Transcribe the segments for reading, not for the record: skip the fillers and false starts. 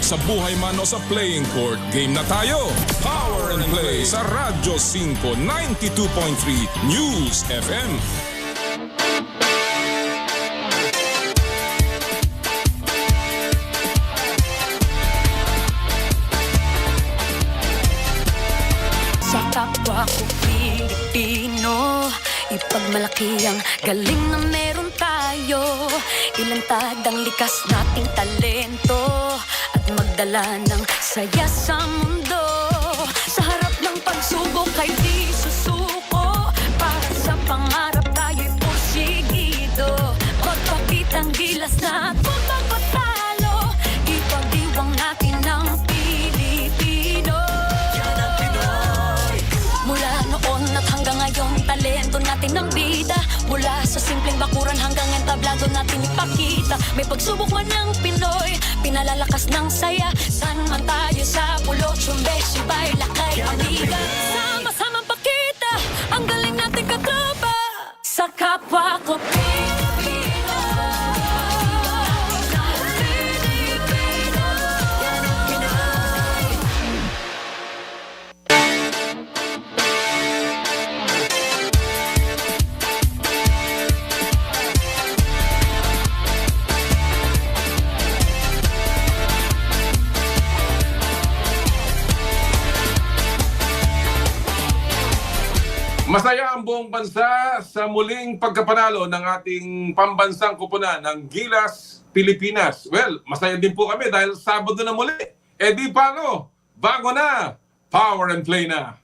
Sa buhay man o sa playing court, game na tayo! Power and Play sa Radyo 5 92.3 News FM. Sa kapwa ko Pilipino, ipagmalaki ang galing na meron tayo. Ilantad ang likas nating talento at magdala ng saya sa mundo. Sa harap ng pagsubok ay di susuko, para sa pangarap tayo'y porsigido. Magpakitang gilas na at huwag magpatalo, ipagdiwang natin ang Pilipino. Yan ang Pinoy. Mula noon at hanggang ngayon, talento natin ang bida. Mula sa simpleng bakuran hanggang entablado natin ipakita. May pagsubok man ng Pinoy, pinalalakas ng saya. San man tayo sa pulot, Syempre, Sibay, Lakay, Amiga. Sama-samang pakita ang galing natin katropa. Sa kapwa ko Pilipino, Pilipino, yan ang Pinoy. Masaya ang buong bansa sa muling pagkapanalo ng ating pambansang kupunan ng Gilas Pilipinas. Well, masaya din po kami dahil Sabado na muli. E di paano? Bago na! Power and Play na!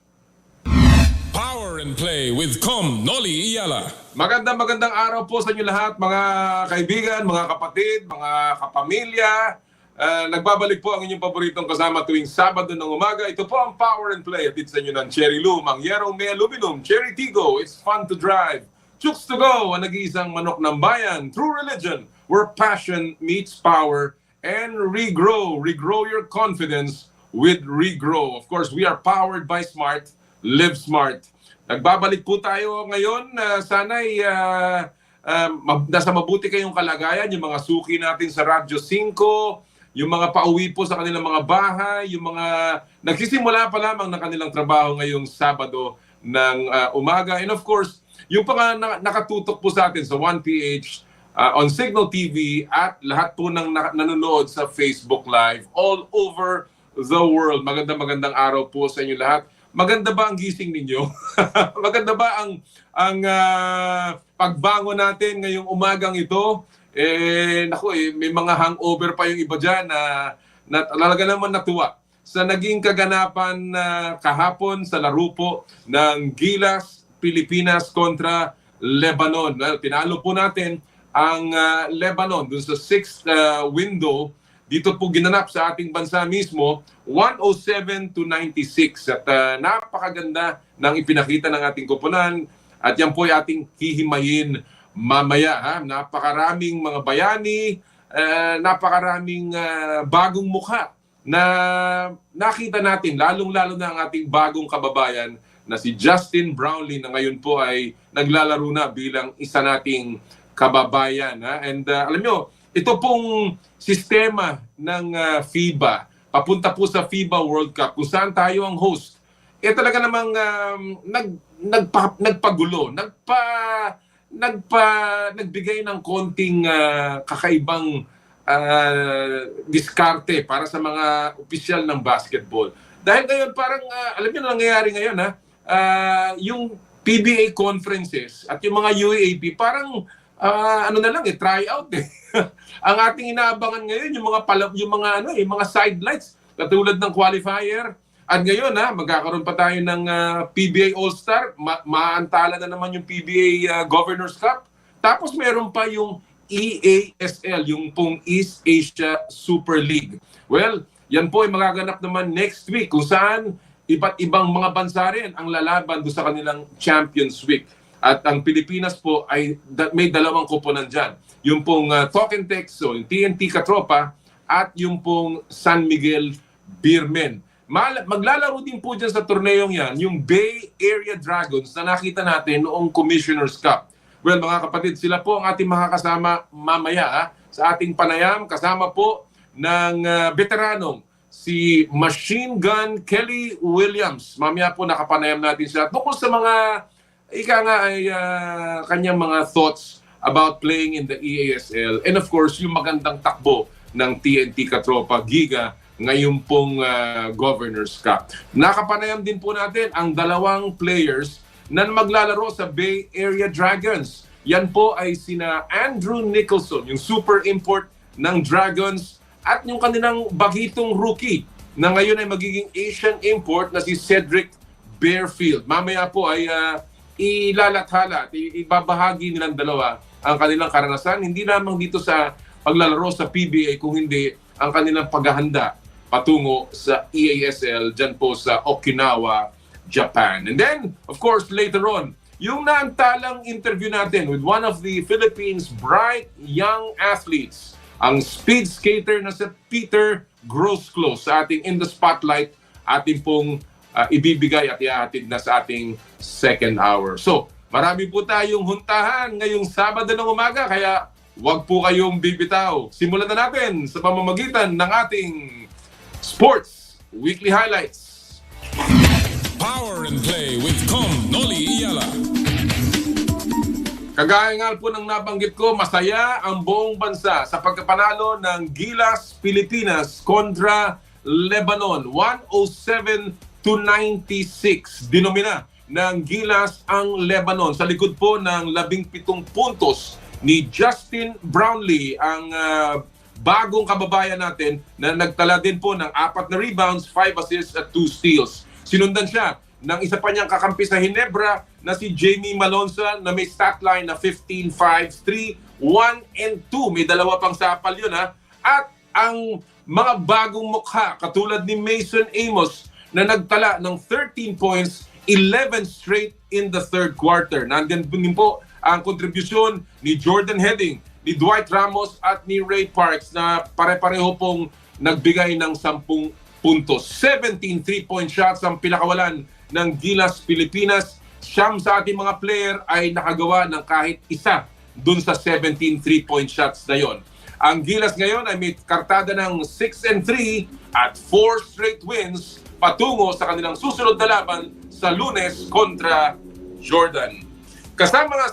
Power and Play with Noli Iyala. Magandang araw po sa inyo lahat, mga kaibigan, mga kapatid, mga kapamilya. Nagbabalik po ang inyong paboritong kasama tuwing Sabado ng umaga. Ito po ang Power and Play. Atid sa inyo ng Cherry Loom, ang Yerong May Aluminum, Cherry Tigo, it's fun to drive. Chooks to go, ang nag-iisang manok ng bayan. True religion, where passion meets power. And regrow. Regrow your confidence with Regrow. Of course, we are powered by Smart. Live Smart. Nagbabalik po tayo ngayon. Sana'y nasa mabuti kayong kalagayan. Yung mga suki natin sa Radyo 5, yung mga pauwi po sa kanilang mga bahay, yung mga nagsisimula pa lamang ng kanilang trabaho ngayong Sabado ng umaga. And of course, yung mga nakatutok po sa atin sa 1PH, on Signal TV at lahat po ng nanonood sa Facebook Live all over the world. Magandang araw po sa inyo lahat. Maganda ba ang gising ninyo? Maganda ba ang pagbangon natin ngayong umagang ito? May mga hangover pa yung iba dyan na talaga naman natuwa sa naging kaganapan kahapon sa laro po ng Gilas Pilipinas kontra Lebanon. Well, pinalo po natin ang Lebanon dun sa 6th window. Dito po ginanap sa ating bansa mismo, 107-96. At napakaganda ng ipinakita ng ating koponan. At yan po ay ating hihimayin mamaya. Napakaraming mga bayani, napakaraming bagong mukha na nakita natin, lalong-lalo na ang ating bagong kababayan na si Justin Brownlee na ngayon po ay naglalaro na bilang isa nating kababayan. And alam nyo, ito pong sistema ng FIBA, papunta po sa FIBA World Cup, kung saan tayo ang host, talaga namang nagpagulo, nagbigay ng konting kakaibang diskarte para sa mga opisyal ng basketball. Dahil ngayon parang, alam niyo na nangyayari ngayon, yung PBA conferences at yung mga UAAP, parang try out eh. Ang ating inaabangan ngayon yung mga sidelights katulad ng qualifier. At ngayon magkakaroon pa tayo ng PBA All-Star, maantala na naman yung PBA Governors Cup. Tapos meron pa yung EASL, yung pong East Asia Super League. Well, yan po ay magaganap naman next week kung saan iba't ibang mga bansa rin ang lalaban do sa kanilang Champions Week. At ang Pilipinas po ay may dalawang koponan dyan. Yung pong Talk and Text, so yung TNT Katropa at yung pong San Miguel Beermen. Maglalaro din po dyan sa torneyong yan, yung Bay Area Dragons na nakita natin noong Commissioner's Cup. Well, mga kapatid, sila po ang ating makakasama mamaya sa ating panayam. Kasama po ng veteranong si Machine Gun Kelly Williams. Mamaya po nakapanayam natin siya tungkol sa mga kanyang mga thoughts about playing in the EASL and of course yung magandang takbo ng TNT Katropa Giga ngayon pong Governor's Cup. Nakapanayam din po natin ang dalawang players na maglalaro sa Bay Area Dragons. Yan po ay sina Andrew Nicholson, yung super import ng Dragons, at yung kanilang bagitong rookie na ngayon ay magiging Asian import na si Sedrick Barefield. Mamaya po ay ilalathala at ibabahagi nilang dalawa ang kanilang karanasan, hindi lamang dito sa paglalaro sa PBA, kung hindi ang kanilang paghahanda patungo sa EASL dyan po sa Okinawa, Japan. And then, of course, later on, yung naantalang interview natin with one of the Philippines' bright young athletes, ang speed skater na si Peter Groseclose, sa ating In the Spotlight, ating pong ibibigay at ihahatid na sa ating second hour. So, marami po tayong huntahan ngayong Sabado ng umaga, kaya huwag po kayong bibitaw. Simulan na natin sa pamamagitan ng ating Sports Weekly Highlights. Power and Play with Noli Iyala. Kagaya nga po ng nabanggit ko, masaya ang buong bansa sa pagkapanalo ng Gilas Pilipinas kontra Lebanon. 107-96. Dinomina ng Gilas ang Lebanon. Sa likod po ng 17 puntos ni Justin Brownlee, ang bagong kababayan natin na nagtala din po ng 4 na rebounds, 5 assists at 2 steals. Sinundan siya ng isa pa niyang kakampi sa Hinebra na si Jamie Malonza na may stat line na 15, 5, 3, 1, and 2. May dalawa pang sapal yun ha. At ang mga bagong mukha katulad ni Mason Amos na nagtala ng 13 points, 11 straight in the third quarter. Nandyan din po ang kontribusyon ni Jordan Heading, ni Dwight Ramos at ni Ray Parks na pare-pareho pong nagbigay ng 10 puntos. 17 3-point shots ang pinakawalan ng Gilas Pilipinas. Siyam sa ating mga player ay nakagawa ng kahit isa dun sa 17 3-point shots na yon. Ang Gilas ngayon ay may kartada ng 6-3 at 4 straight wins patungo sa kanilang susunod na laban sa Lunes kontra Jordan. Kasama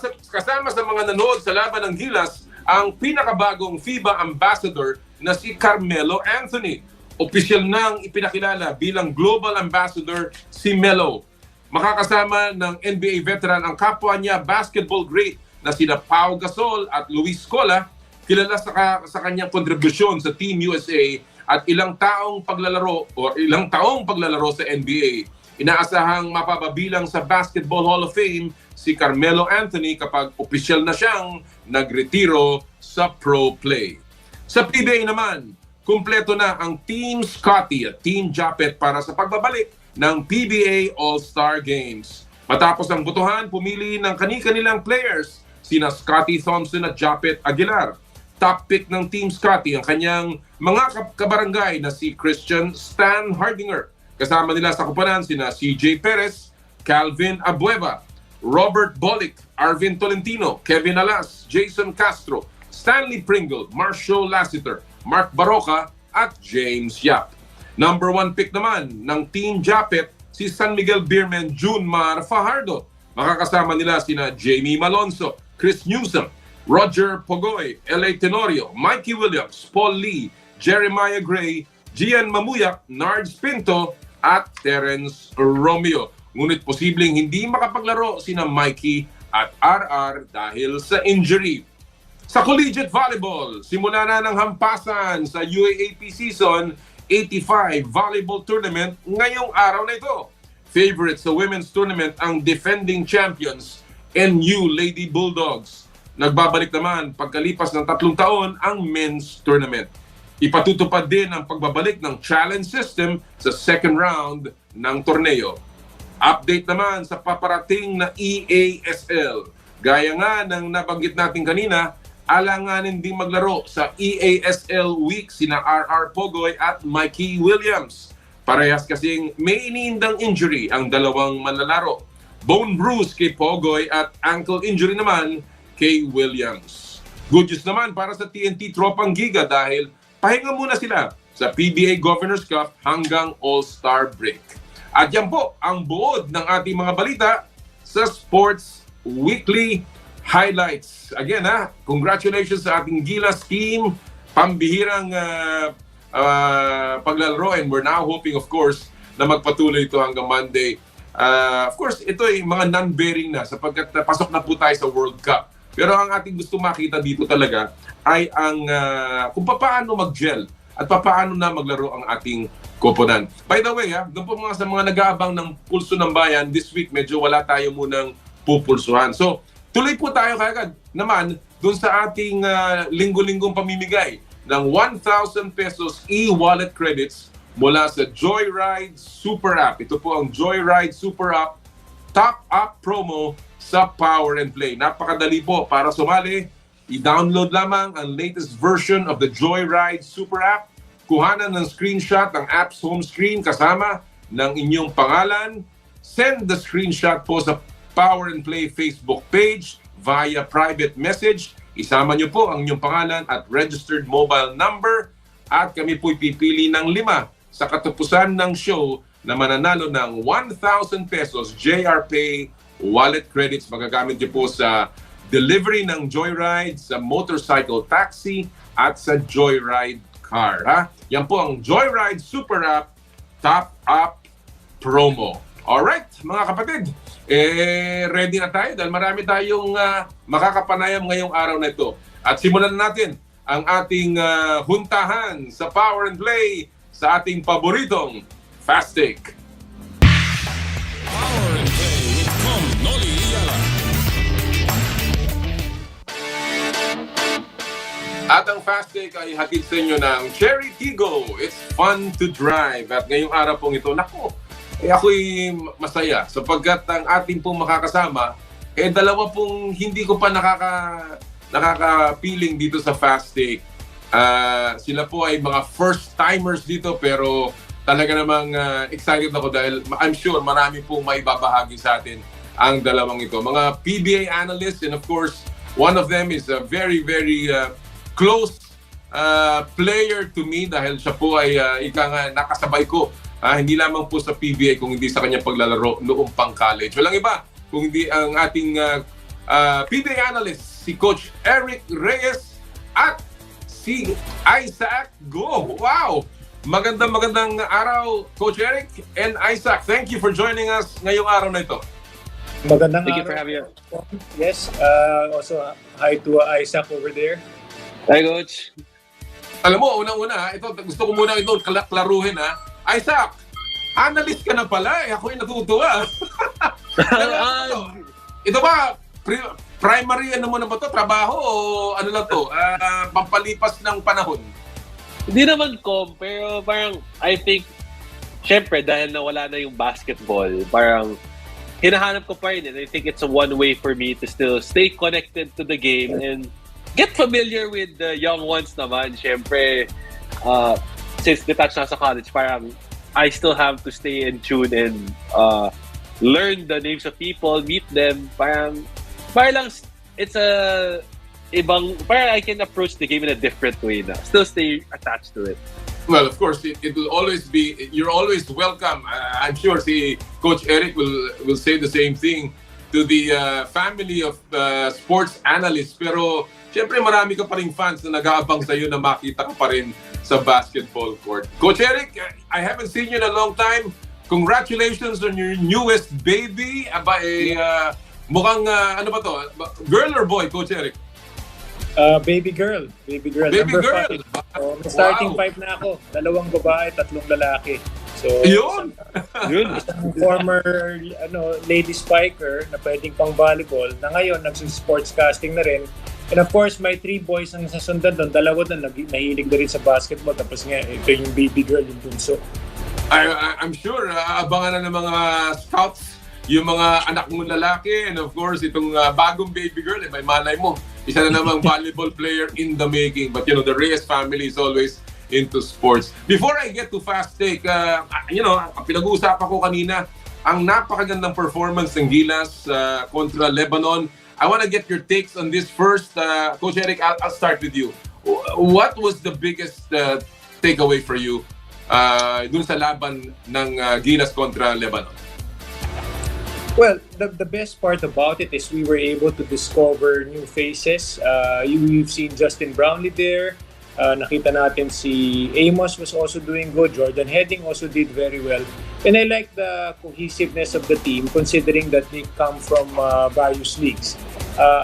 sa mga nanood sa laban ng Gilas ang pinakabagong FIBA ambassador na si Carmelo Anthony. Opisyal nang ipinakilala bilang global ambassador si Melo. Makakasama ng NBA veteran ang kapwa niya basketball great na sina Pau Gasol at Luis Scola, kilala sa kanyang kontribusyon sa Team USA at ilang taong paglalaro sa NBA. Inaasahang mapapabilang sa Basketball Hall of Fame si Carmelo Anthony kapag opisyal na siyang nagretiro sa pro play. Sa PBA naman, kumpleto na ang Team Scotty at Team Japet para sa pagbabalik ng PBA All-Star Games. Matapos ang botohan, pumili ng kani-kanilang players sina Scotty Thompson at Japet Aguilar. Top pick ng Team Scotty ang kanyang mga kabarangay na si Christian Stan Hardinger. Kasama nila sa kupanan sina CJ Perez, Calvin Abueva, Robert Bolick, Arvin Tolentino, Kevin Alas, Jason Castro, Stanley Pringle, Marshall Lassiter, Mark Baroka at James Yap. Number 1 pick naman ng Team Japet si San Miguel Beerman Junmar Fajardo. Makakasama nila sina Jamie Malonzo, Chris Newsom, Roger Pogoy, L.A. Tenorio, Mikey Williams, Paul Lee, Jeremiah Gray, Gian Mamuyak, Nards Pinto at Terence Romeo. Ngunit posibleng hindi makapaglaro sina Mikey at RR dahil sa injury. Sa collegiate volleyball, simula na ng hampasan sa UAAP Season 85 Volleyball Tournament ngayong araw na ito. Favorite sa women's tournament ang defending champions NU Lady Bulldogs. Nagbabalik naman pagkalipas ng 3 taon ang men's tournament. Ipatutupad din ang pagbabalik ng challenge system sa second round ng torneo. Update naman sa paparating na EASL. Gaya nga ng nabanggit natin kanina, alanganin din maglaro sa EASL Week sina RR Pogoy at Mikey Williams. Parehas kasing may iniindang injury ang dalawang manlalaro. Bone bruise kay Pogoy at ankle injury naman kay Williams. Good news naman para sa TNT Tropang Giga dahil pahinga muna sila sa PBA Governors Cup hanggang All-Star break. At yan po ang buod ng ating mga balita sa Sports Weekly Highlights. Again, congratulations sa ating Gilas team. Pambihirang paglalaro, and we're now hoping, of course, na magpatuloy ito hanggang Monday. Of course, ito ay mga non-bearing na sapagkat pasok na po tayo sa World Cup. Pero ang ating gusto makita dito talaga ay ang kung paano mag-gel at paano na maglaro ang ating koponan. By the way, doon po sa mga nag-aabang ng Pulso ng Bayan, this week medyo wala tayo munang pupulsuhan. So, tuloy po tayo kagad naman doon sa ating linggo-linggong pamimigay ng 1,000 pesos e-wallet credits mula sa Joyride Super App. Ito po ang Joyride Super App Top Up promo sa Power and Play. Napakadali po para sumali. I-download lamang ang latest version of the Joyride Super App. Kuhanan ng screenshot ng app's home screen kasama ng inyong pangalan. Send the screenshot po sa Power and Play Facebook page via private message. Isama nyo po ang inyong pangalan at registered mobile number at kami po'y pipili ng 5 sa katapusan ng show na mananalo ng 1,000 pesos JR Pay wallet credits. Magagamit nyo po sa delivery ng Joyride, sa motorcycle taxi at sa Joyride car. Yan po ang Joyride Super App Top Up promo. Alright, mga kapatid, ready na tayo dahil marami tayong makakapanayam ngayong araw na ito. At simulan na natin ang ating huntahan sa Power and Play sa ating paboritong Fast Take. Power and Play with Tom Noli Iyala. At ang Fast Take ay hatid sa inyo ng Cherry Tigo. It's fun to drive. At ngayong araw pong ito, ako'y masaya sapagkat ang ating pong makakasama, dalawa pong hindi ko pa nakaka-feeling dito sa Fast Take. Sila po ay mga first-timers dito pero talaga namang excited ako dahil I'm sure marami pong may babahagi sa atin ang dalawang ito. Mga PBA analysts, and of course, one of them is a very, very close player to me dahil siya po ay nakasabay ko. Hindi lamang po sa PBA kung hindi sa kanyang paglalaro noong pang-college. Walang iba kung hindi ang ating PBA analyst, si Coach Eric Reyes at si Isaac Go. Wow! Magandang araw, Coach Eric and Isaac. Thank you for joining us ngayong araw na ito. Magandang Thank you araw. for having us. Yes, also hi to Isaac over there. Hi, Coach. Alam mo, unang-una, ito gusto ko muna ito klaruhin Isaac, analyst ka na pala. Ako'y natutuwa. Ito ba, primary ano mo na ba ito? Trabaho o ano lang to? Pampalipas ng panahon? Hindi naman pero parang I think, syempre dahil nawala na yung basketball, parang hinahanap ko pa rin. I think it's a one way for me to still stay connected to the game and get familiar with the young ones naman. Syempre, since detached na sa college, parang I still have to stay in tune and learn the names of people, meet them. Parang lang, it's a ibang, parang I can approach the game in a different way na. Still stay attached to it. Well, of course, it will always be, you're always welcome. I'm sure si Coach Eric will say the same thing to the family of sports analysts. Pero, syempre marami ka pa rin fans na nag-aabang sa'yo na makita ka pa rin sa basketball court. Coach Eric, I haven't seen you in a long time. Congratulations on your newest baby. Mukhang, ano ba to? Girl or boy, Coach Eric? Baby girl. Baby Number girl. 5. So, starting Wow. 5 na ako. 2 babae, 3 lalaki. So, Yun! isang former lady spiker na pwedeng pang volleyball na ngayon nagsi-sportscasting na rin. And of course, my 3 boys ang sasundan doon. 2 na nahilig na rin sa basketball. Tapos nga, ito yung baby girl, yung bunso. I'm sure, abangan na ng mga scouts yung mga anak mong lalaki, and of course, itong bagong baby girl, may malay mo, isa na namang volleyball player in the making. But the Reyes family is always into sports. Before I get to Fast Take, pinag-uusapan ko kanina, ang napakagandang performance ng Gilas kontra Lebanon. I want to get your takes on this first. Coach Eric, I'll start with you. what was the biggest takeaway for you dun sa laban ng Gilas kontra Lebanon? Well, the best part about it is we were able to discover new faces. You've seen Justin Brownlee there. Nakita natin si Amos was also doing good. Jordan Heading also did very well. And I like the cohesiveness of the team considering that they come from various leagues.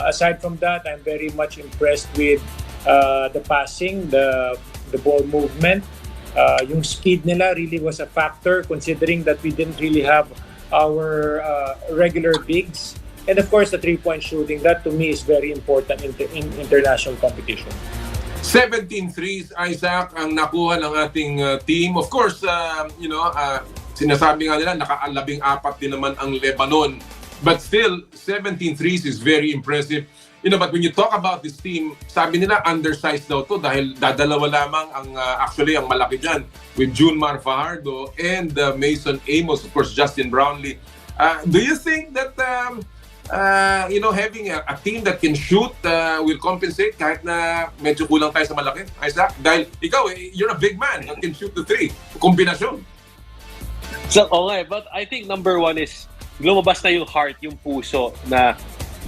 Aside from that, I'm very much impressed with the passing, the ball movement. Yung speed nila really was a factor considering that we didn't really have our regular bigs. And of course, the three-point shooting, that to me is very important in international competition. 17 threes, Isaac, ang nakuha ng ating team. Of course, sinasabi nga nila, naka-14 din naman ang Lebanon. But still, 17 threes is very impressive. But when you talk about this team, sabi nila undersized daw to dahil dadalawa lamang actually ang malaki dyan with Junmar Fajardo and Mason Amos, of course, Justin Brownlee. Do you think that having a team that can shoot will compensate kahit na medyo kulang tayo sa malaki, Isaac? Dahil ikaw, you're a big man that can shoot the three. Kombinasyon. So, okay, but I think number one is lumabas na yung heart, yung puso na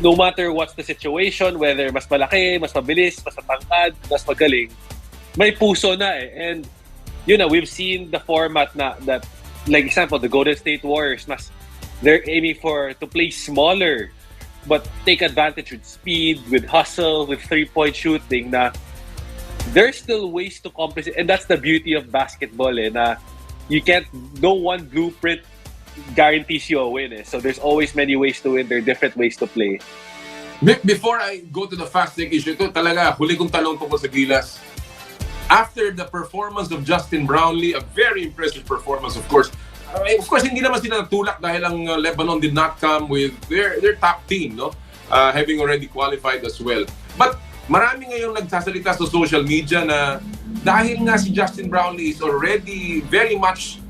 no matter what's the situation, whether mas malaki, mas mabilis, mas matangkad, mas magaling, may puso na eh. And, we've seen the format na that, like example, the Golden State Warriors, they're aiming to play smaller, but take advantage with speed, with hustle, with three-point shooting na there's still ways to compensate. And that's the beauty of basketball na no one blueprint guarantees you a win. So there's always many ways to win. There are different ways to play. Before I go to the fast take issue, ito talaga, huli kong tanong tungkol sa Gilas. After the performance of Justin Brownlee, a very impressive performance, of course. Hindi naman sila natulak dahil ang Lebanon did not come with their top team, no? Having already qualified as well. But marami ngayong nagsasalita sa social media na dahil nga si Justin Brownlee is already very much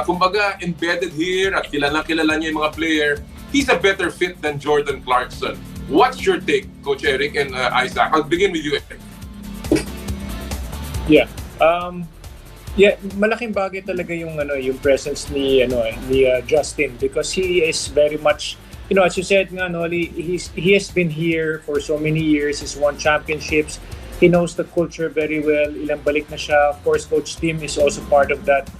kumbaga embedded here at kilala niya yung mga player, he's a better fit than Jordan Clarkson. What's your take, Coach Eric and Isaac? I'll begin with you, Eric. Yeah. Malaking bagay talaga yung presence ni Justin because he is very much, as you said nga, he has been here for so many years. He's won championships. He knows the culture very well. Ilang balik na siya. Of course, Coach Tim is also part of that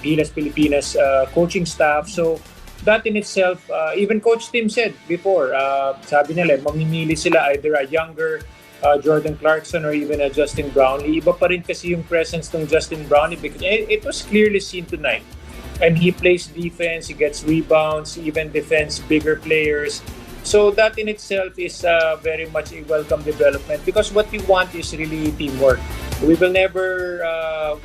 Gilas Pilipinas coaching staff. So that in itself, even Coach Tim said before, sabi nila, mamimili sila either a younger Jordan Clarkson or even a Justin Brownlee. Iba pa rin kasi yung presence ng Justin Brownlee because it was clearly seen tonight. And he plays defense, he gets rebounds, he even defends bigger players. So that in itself is very much a welcome development because what we want is really teamwork. We will never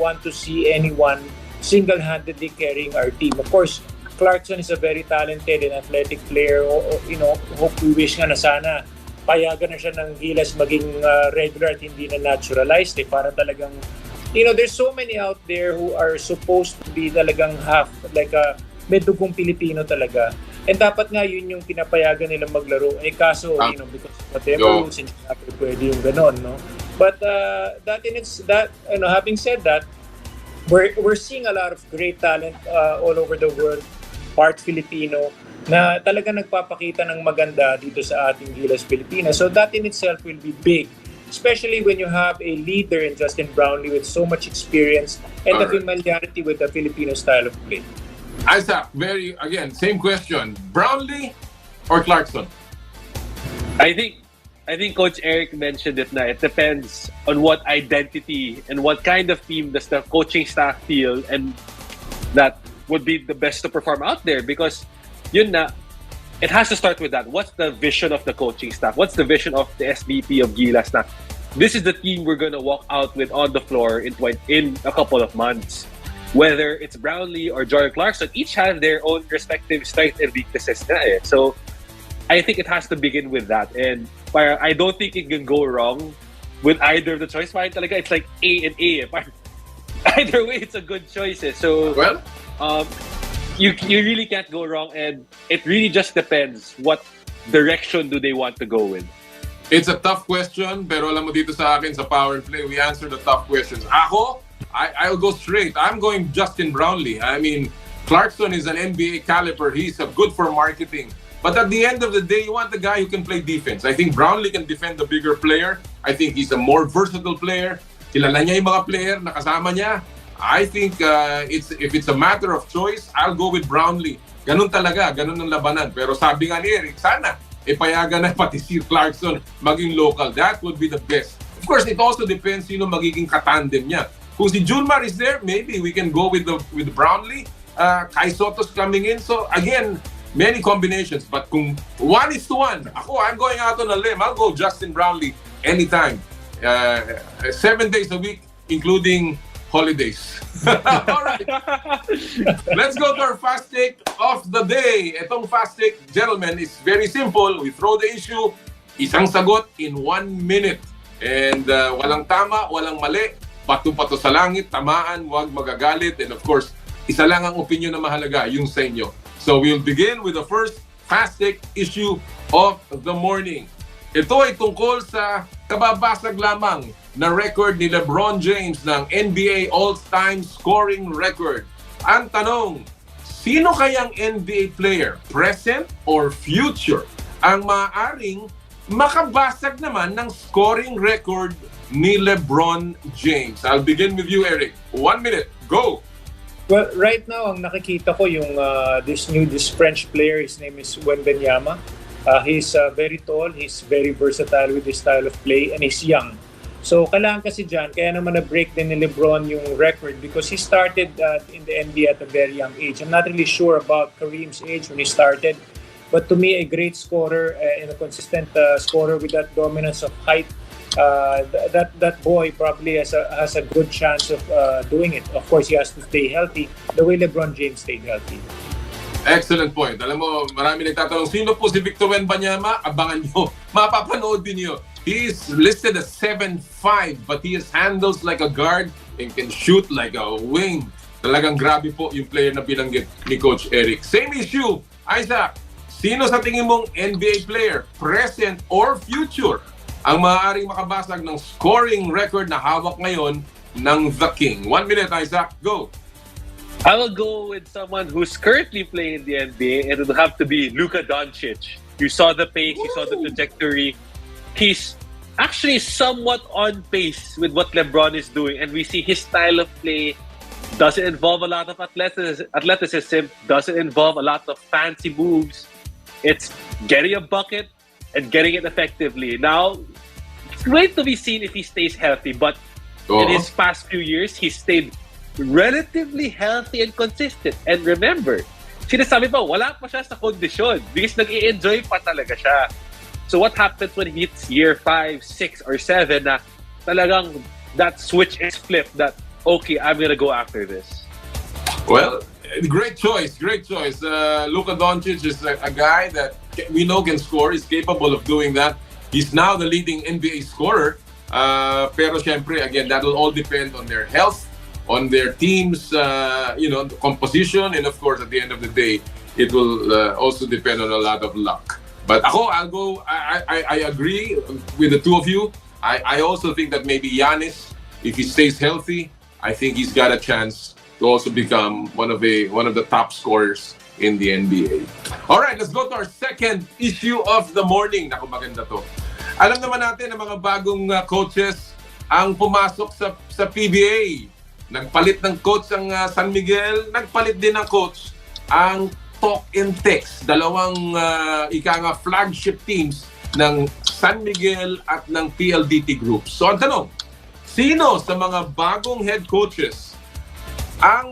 want to see anyone single-handedly carrying our team. Of course, Clarkson is a very talented and athletic player. Hope we wish nga na sana payagan na siya ng Gilas maging regular at hindi na naturalized. Para talagang, there's so many out there who are supposed to be talagang half, like may dugong Pilipino talaga. And dapat nga yun yung pinapayagan nilang maglaro. Kaso, because whatever rules, hindi natin pwede yung ganon, no? But having said that, we're seeing a lot of great talent all over the world, part Filipino, na talaga nagpapakita ng maganda dito sa ating Gilas Pilipinas. So that in itself will be big, especially when you have a leader in Justin Brownlee with so much experience and the familiarity with the Filipino style of play. Isaac, same question. Brownlee or Clarkson? I think Coach Eric mentioned it na it depends on what identity and what kind of team does the coaching staff feel and that would be the best to perform out there because it has to start with that. What's the vision of the coaching staff? What's the vision of the SVP of Gilas na this is the team we're going to walk out with on the floor in a couple of months. Whether it's Brownlee or Jordan Clarkson, each have their own respective strengths and weaknesses na eh. So I think it has to begin with that. And I don't think it can go wrong with either of the choice. It's like A and A. Either way, it's a good choice. So, you really can't go wrong. And it really just depends what direction do they want to go with. It's a tough question, pero alam mo dito sa akin, sa Power and Play, we answer the tough questions. Ako, I'll go straight. I'm going Justin Brownlee. I mean, Clarkson is an NBA caliber. He's good for marketing. But at the end of the day, you want the guy who can play defense. I think Brownlee can defend the bigger player. I think he's a more versatile player. Kilala niya yung mga player na kasama niya. I think if it's a matter of choice, I'll go with Brownlee. Ganun talaga, ganun ang labanan. Pero sabi nga ni Eric, sana ipayagan na pati si Clarkson maging local. That would be the best. Of course, it also depends sino magiging katandem niya. Kung si Junmar is there, maybe we can go with Brownlee. Kai Soto's coming in. So again, many combinations. But kung 1:1, I'm going out on a limb. I'll go Justin Brownlee anytime. 7 days a week, including holidays. All right. Let's go to our fast take of the day. Itong fast take, gentlemen, is very simple. We throw the issue, isang sagot in 1 minute. And walang tama, walang mali. Pato-pato sa langit, tamaan, huwag magagalit. And of course, isa lang ang opinion na mahalaga, yung sa inyo. So we'll begin with the first fast take issue of the morning. Ito ay tungkol sa kababasag lamang na record ni LeBron James ng NBA all-time scoring record. Ang tanong, sino kayang NBA player, present or future, ang maaaring makabasag naman ng scoring record ni LeBron James? I'll begin with you, Eric. 1 minute, go! Well, right now, ang nakikita ko yung this French player, his name is Wembanyama. He's very tall, he's very versatile with his style of play, and he's young. So, kailangan kasi dyan, kaya naman na-break din ni LeBron yung record because he started in the NBA at a very young age. I'm not really sure about Kareem's age when he started, but to me, a great scorer and a consistent scorer with that dominance of height, that boy probably has a good chance of doing it. Of course, he has to stay healthy the way LeBron James stayed healthy. Excellent point. Alam mo, marami nagtatanong, sino po si Victor Wembanyama? Abangan nyo. Mapapanood din nyo. He's listed as 7'5", but he has handles like a guard and can shoot like a wing. Talagang grabe po yung player na binanggit ni Coach Eric. Same issue, Isaac. Sino sa tingin mong NBA player, present or future, ang maaaring makabasag ng scoring record na hawak ngayon ng The King? 1 minute, Isaac. Go! I will go with someone who's currently playing in the NBA, and it will have to be Luka Doncic. You saw the pace, you saw the trajectory. He's actually somewhat on pace with what LeBron is doing, and we see his style of play doesn't involve a lot of athleticism, doesn't involve a lot of fancy moves. It's getting a bucket and getting it effectively. Now, it's great to be seen if he stays healthy, but in his past few years, he stayed relatively healthy and consistent. And remember, sinasabi pa, wala pa siya sa kondisyon because nag-i-enjoy pa talaga siya. So what happens when he hits year 5, 6, or 7 na talagang that switch is flipped that, okay, I'm gonna go after this? Well, great choice, great choice. Luka Doncic is a guy that we know can score, is capable of doing that. He's now the leading NBA scorer. Pero syempre, again, that will all depend on their health, on their team's the composition, and of course, at the end of the day, it will also depend on a lot of luck. But I'll go. I agree with the two of you. I also think that maybe Giannis, if he stays healthy, I think he's got a chance to also become one of the top scorers in the NBA. All right, let's go to our second issue of the morning. Naku, maganda to. Alam naman natin ang mga bagong coaches ang pumasok sa PBA. Nagpalit ng coach ang San Miguel, nagpalit din ng coach ang Talk and Text, dalawang flagship teams ng San Miguel at ng PLDT Group. So ang tanong, sino sa mga bagong head coaches ang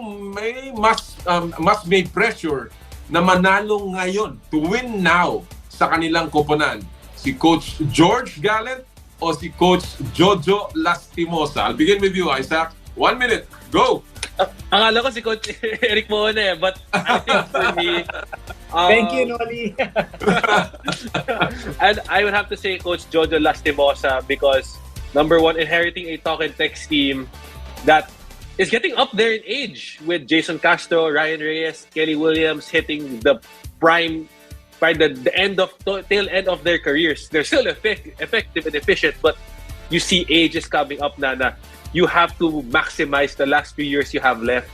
mas may pressure na manalo ngayon, to win now sa kanilang koponan? Si Coach George Gallant o si Coach Jojo Lastimosa? I'll begin with you, Isaac. 1 minute, go! Akala ko si Coach Eric Moone, but I think for me... Thank you, Noli. And I would have to say Coach Jojo Lastimosa because, number one, inheriting a Talk and Text team that is getting up there in age with Jason Castro, Ryan Reyes, Kelly Williams hitting the prime by the tail end of their careers, they're still effective and efficient, but you see ages coming up na you have to maximize the last few years you have left.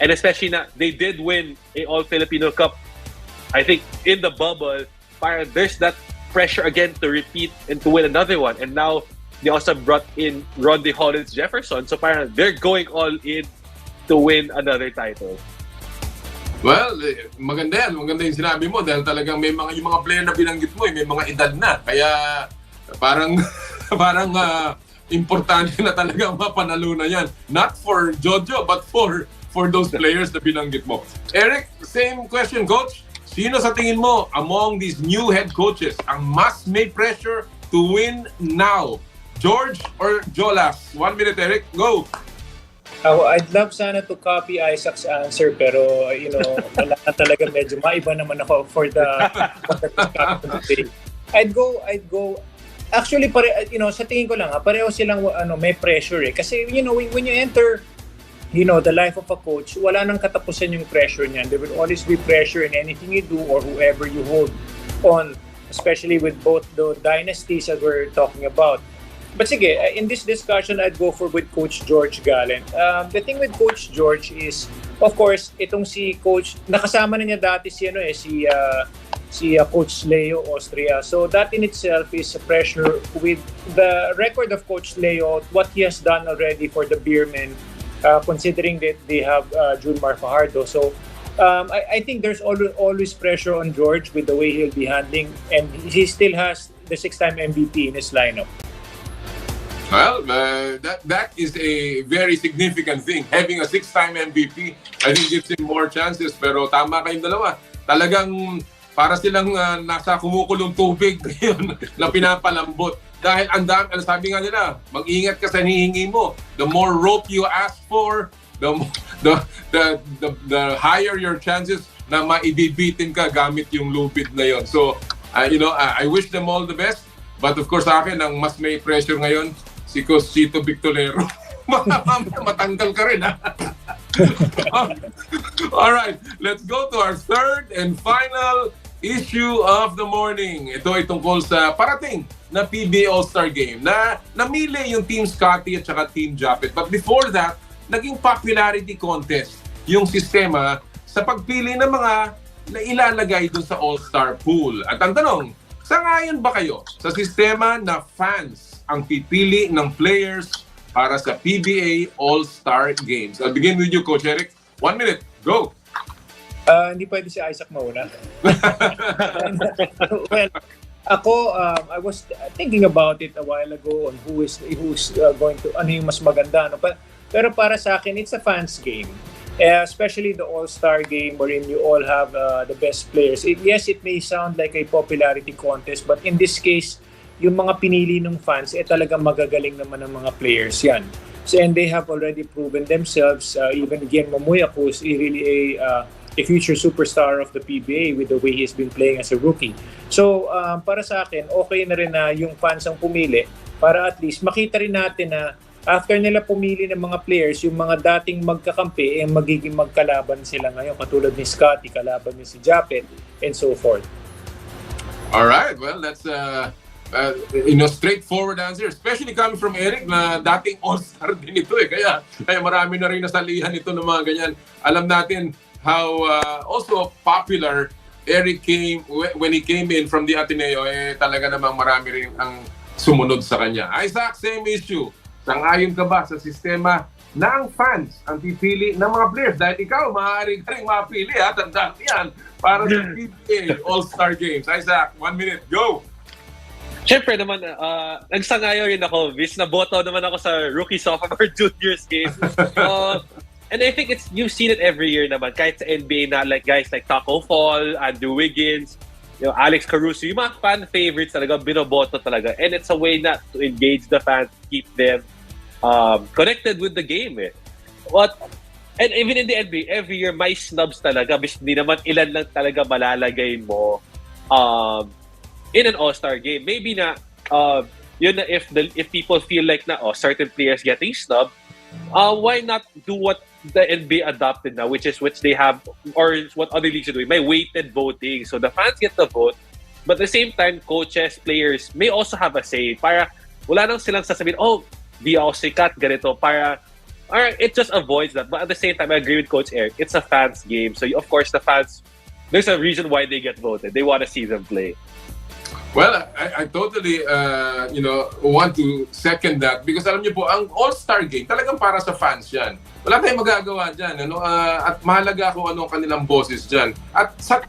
And especially na they did win a All-Filipino Cup, I think, in the bubble. Parang there's that pressure again to repeat and to win another one. And now they also brought in Rondy Hollins Jefferson. So parang they're going all in to win another title. Well, maganda yan. Maganda yung sinabi mo dahil talagang may yung mga player na binanggit mo, may mga edad na. Kaya parang importante na talagang mapanalo na yan. Not for Jojo, but for those players na binanggit mo. Eric, same question, Coach. Sino sa tingin mo among these new head coaches ang mas may pressure to win now? George or Gilas? 1 minute, Eric. Go! I'd love sana to copy Isaac's answer pero wala na talaga, medyo maiba naman ako for the I'd go actually sa tingin ko lang pareho silang may pressure kasi when you enter the life of a coach, wala nang katapusan yung pressure niyan. There will always be pressure in anything you do or whoever you hold on, especially with both the dynasties that we're talking about. But sige, in this discussion, I'd go with Coach George Gallen. The thing with Coach George is, of course, itong si Coach, nakasama na niya dati si Coach Leo Austria. So that in itself is a pressure with the record of Coach Leo, what he has done already for the Beermen, considering that they have Junmar Fajardo. So I think there's always pressure on George with the way he'll be handling, and he still has the 6-time MVP in his lineup. Well, that is a very significant thing. Having a 6-time MVP, I think gives him more chances. Pero tama kayong dalawa. Talagang para silang nasa kumukulong tubig ngayon na pinapalambot. Dahil sabi nga nila, mag-ingat ka sa hihingi mo. The more rope you ask for, the higher your chances na maibibitin ka gamit yung lupit na yon. So, I wish them all the best. But of course, sa akin, ang mas may pressure ngayon, si Coach Chito Victorero. Matanggal ka rin, ha? All right, let's go to our third and final issue of the morning. Ito ay tungkol sa parating na PBA All-Star Game na namili yung Team Scotty at saka Team Japet. But before that, naging popularity contest yung sistema sa pagpili ng mga na ilalagay dun sa All-Star Pool. At ang tanong, sangayon ba kayo sa sistema na fans ang pipili ng players para sa PBA All-Star Games? I'll begin with you, Coach Eric. 1 minute, go! Hindi pwede si Isaac mauna. Well, ako, I was thinking about it a while ago on who's going to, ano yung mas maganda. Pero para sa akin, it's a fans game. Especially the All-Star Game wherein you all have the best players. Yes, it may sound like a popularity contest, but in this case, yung mga pinili ng fans, talagang magagaling naman ng mga players yan. So, and they have already proven themselves. Even again, Mamuya is really a future superstar of the PBA with the way he's been playing as a rookie. So, para sa akin, okay na rin na yung fans ang pumili para at least makita rin natin na after nila pumili ng mga players, yung mga dating magkakampi, magiging magkalaban sila ngayon. Katulad ni Scotty, kalaban ni si Japet, and so forth. Alright, well, that's straightforward answer, especially coming from Eric na dating all-star din ito kaya marami na rin nasalihan ito ng mga ganyan. Alam natin how also popular Eric came when he came in from the Ateneo, talaga namang marami rin ang sumunod sa kanya. Isaac, same issue. Sangayon ka ba sa sistema na ang fans ang pipili ng mga players? Dahil ikaw, maaari ka rin mapili, tandaan yan, para sa PBA All-Star Games. Isaac, 1 minute, go! Syempre naman, nagsangayo rin ako, Viz, na boto naman ako sa rookie, sophomore, juniors game. And I think you've seen it every year naman, kahit sa NBA na like guys like Taco Fall, Andrew Wiggins, Alex Caruso, yung mga fan favorites talaga, binoboto talaga. And it's a way na to engage the fans, keep them connected with the game. And even in the NBA, every year may snubs talaga, bis hindi naman ilan lang talaga malalagay mo in an All-Star game. Maybe na yun na if people feel like na certain players getting snubbed, why not do what the NBA adopted now, which they have, or what other leagues are doing, may weighted voting. So the fans get the vote, but at the same time, coaches, players may also have a say. Para wala nang silang sasabihin, oh, di ako sikat, ganito. Para, or it just avoids that. But at the same time, I agree with Coach Eric. It's a fans game. So of course, the fans, there's a reason why they get voted. They want to see them play. Well, I totally, want to second that because alam niyo po, ang All-Star Game, talagang para sa fans yan. Wala tayong magagawa dyan. At mahalaga kung ano ang kanilang boses dyan. At sa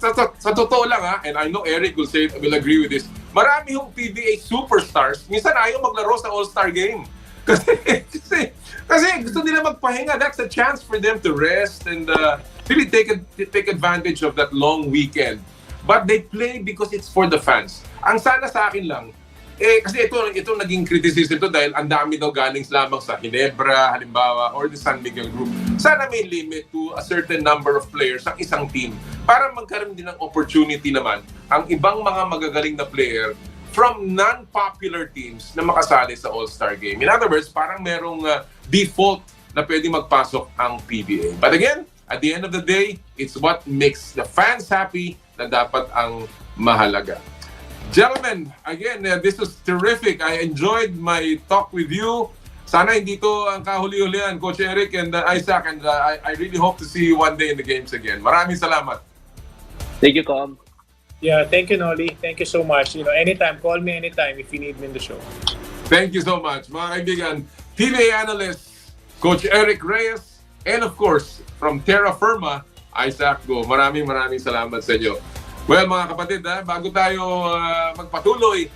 totoo lang, and I know Eric will agree with this, marami yung PBA superstars, minsan ayaw maglaro sa All-Star Game. Kasi gusto nila magpahinga. That's a chance for them to rest and really take advantage of that long weekend. But they play because it's for the fans. Ang sana sa akin lang, kasi ito naging criticism to dahil ang dami daw galing lamang sa Ginebra, halimbawa, or the San Miguel Group. Sana may limit to a certain number of players ang isang team para magkaroon din ng opportunity naman ang ibang mga magagaling na player from non-popular teams na makasali sa All-Star Game. In other words, parang merong default na pwede magpasok ang PBA. But again, at the end of the day, it's what makes the fans happy na dapat ang mahalaga. Gentlemen, again, this was terrific. I enjoyed my talk with you. Sana hindi to ang kahuli-hulihan, Coach Eric and Isaac, and I really hope to see you one day in the games again. Maraming salamat. Thank you, Com. Yeah, thank you, Nolly. Thank you so much. Anytime, call me anytime if you need me in the show. Thank you so much. Mga kaibigan, PBA analyst, Coach Eric Reyes, and of course, from Terra Firma, Isaac Go. Maraming salamat sa inyo. Well, mga kapatid, bago tayo magpatuloy,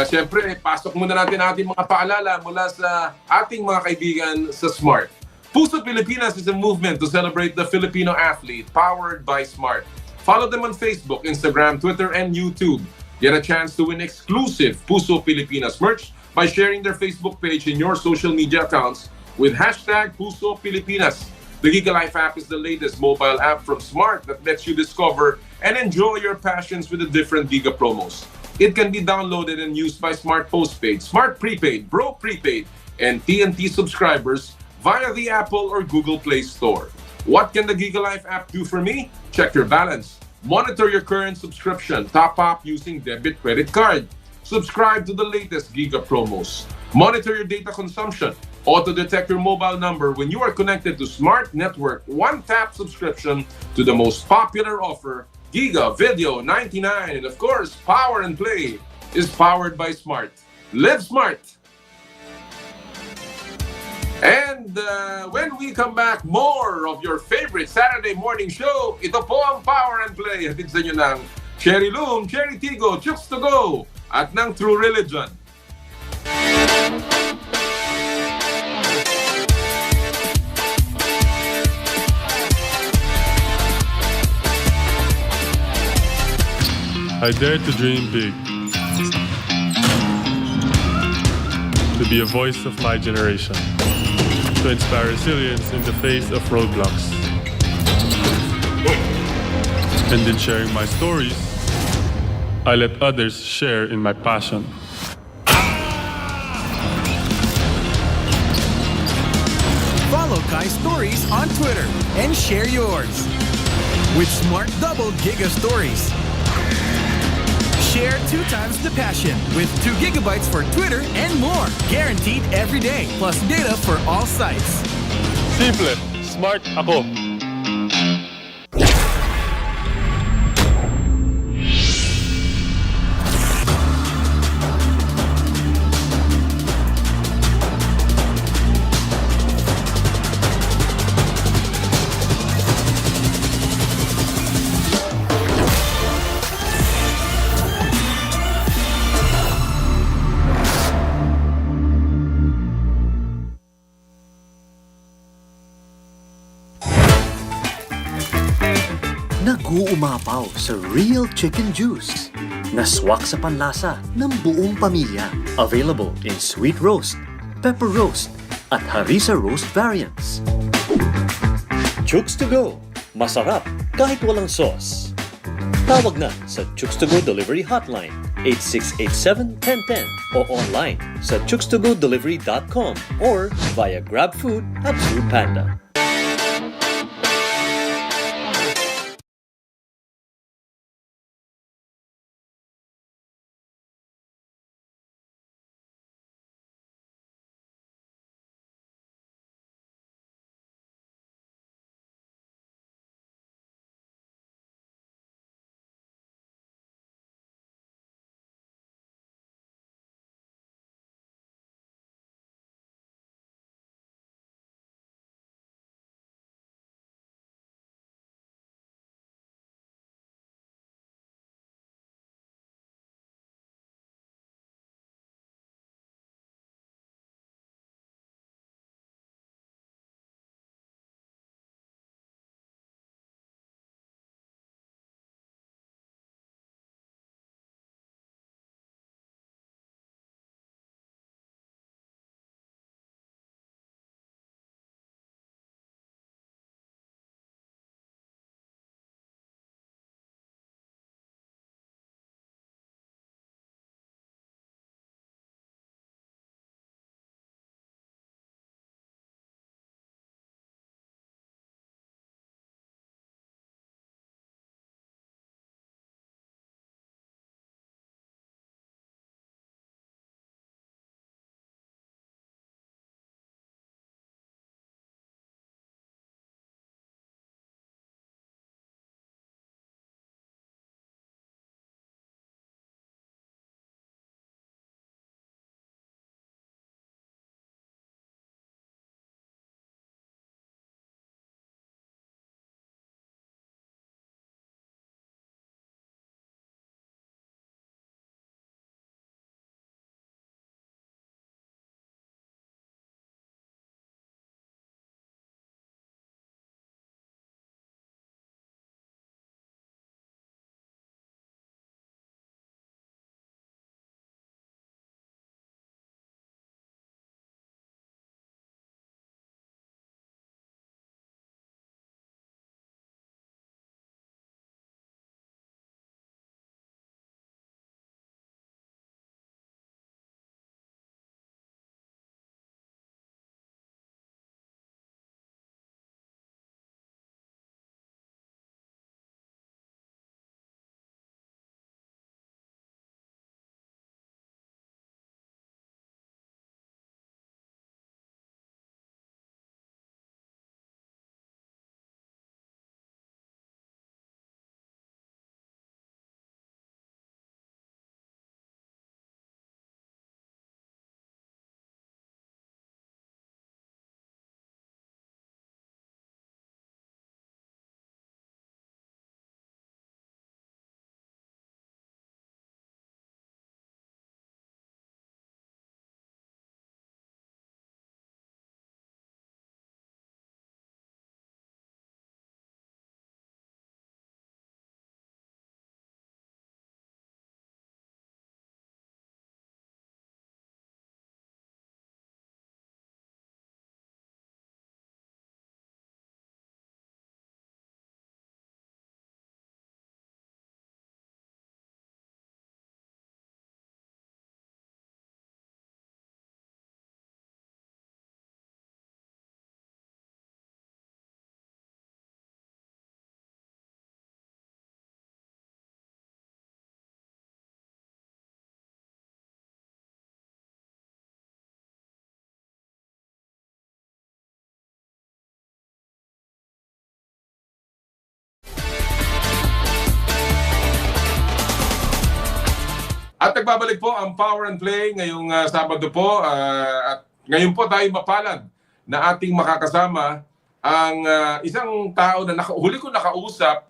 syempre, pasok muna natin ating mga paalala mula sa ating mga kaibigan sa Smart. Puso Pilipinas is a movement to celebrate the Filipino athlete powered by Smart. Follow them on Facebook, Instagram, Twitter, and YouTube. Get a chance to win exclusive Puso Pilipinas merch by sharing their Facebook page in your social media accounts with hashtag Puso Pilipinas. The Giga Life app is the latest mobile app from Smart that lets you discover and enjoy your passions with the different Giga promos. It can be downloaded and used by Smart Postpaid, Smart Prepaid, Bro Prepaid, and TNT subscribers via the Apple or Google Play Store. What can the Giga Life app do for me? Check your balance, monitor your current subscription, top up using debit credit card, subscribe to the latest Giga promos, monitor your data consumption, auto-detect your mobile number when you are connected to Smart Network one-tap subscription to the most popular offer, Giga Video 99. And of course, Power and Play is powered by Smart. Live smart! And when we come back, more of your favorite Saturday morning show. Ito po ang Power and Play. Hatid sa inyo ng Cherry Loom, Cherry Tigo, Chooks to Go, at ng True Religion. I dare to dream big, to be a voice of my generation, to inspire resilience in the face of roadblocks. And in sharing my stories, I let others share in my passion. Follow Kai's stories on Twitter and share yours with Smart Double Giga Stories. Share 2 times the passion with 2 gigabytes for Twitter and more. Guaranteed every day, plus data for all sites. Simple, smart ako. Nag-uumapaw sa real chicken juice na swak sa panlasa ng buong pamilya. Available in sweet roast, pepper roast, at harissa roast variants. Chooks to Go. Masarap kahit walang sauce. Tawag na sa Chooks to Go delivery hotline 8687-1010 o online sa chukstogodelivery.com or via GrabFood at Foodpanda. At nagbabalik po ang Power and Play ngayong Sabado po. At ngayon po tayo mapalad na ating makakasama ang isang tao na huli ko nakausap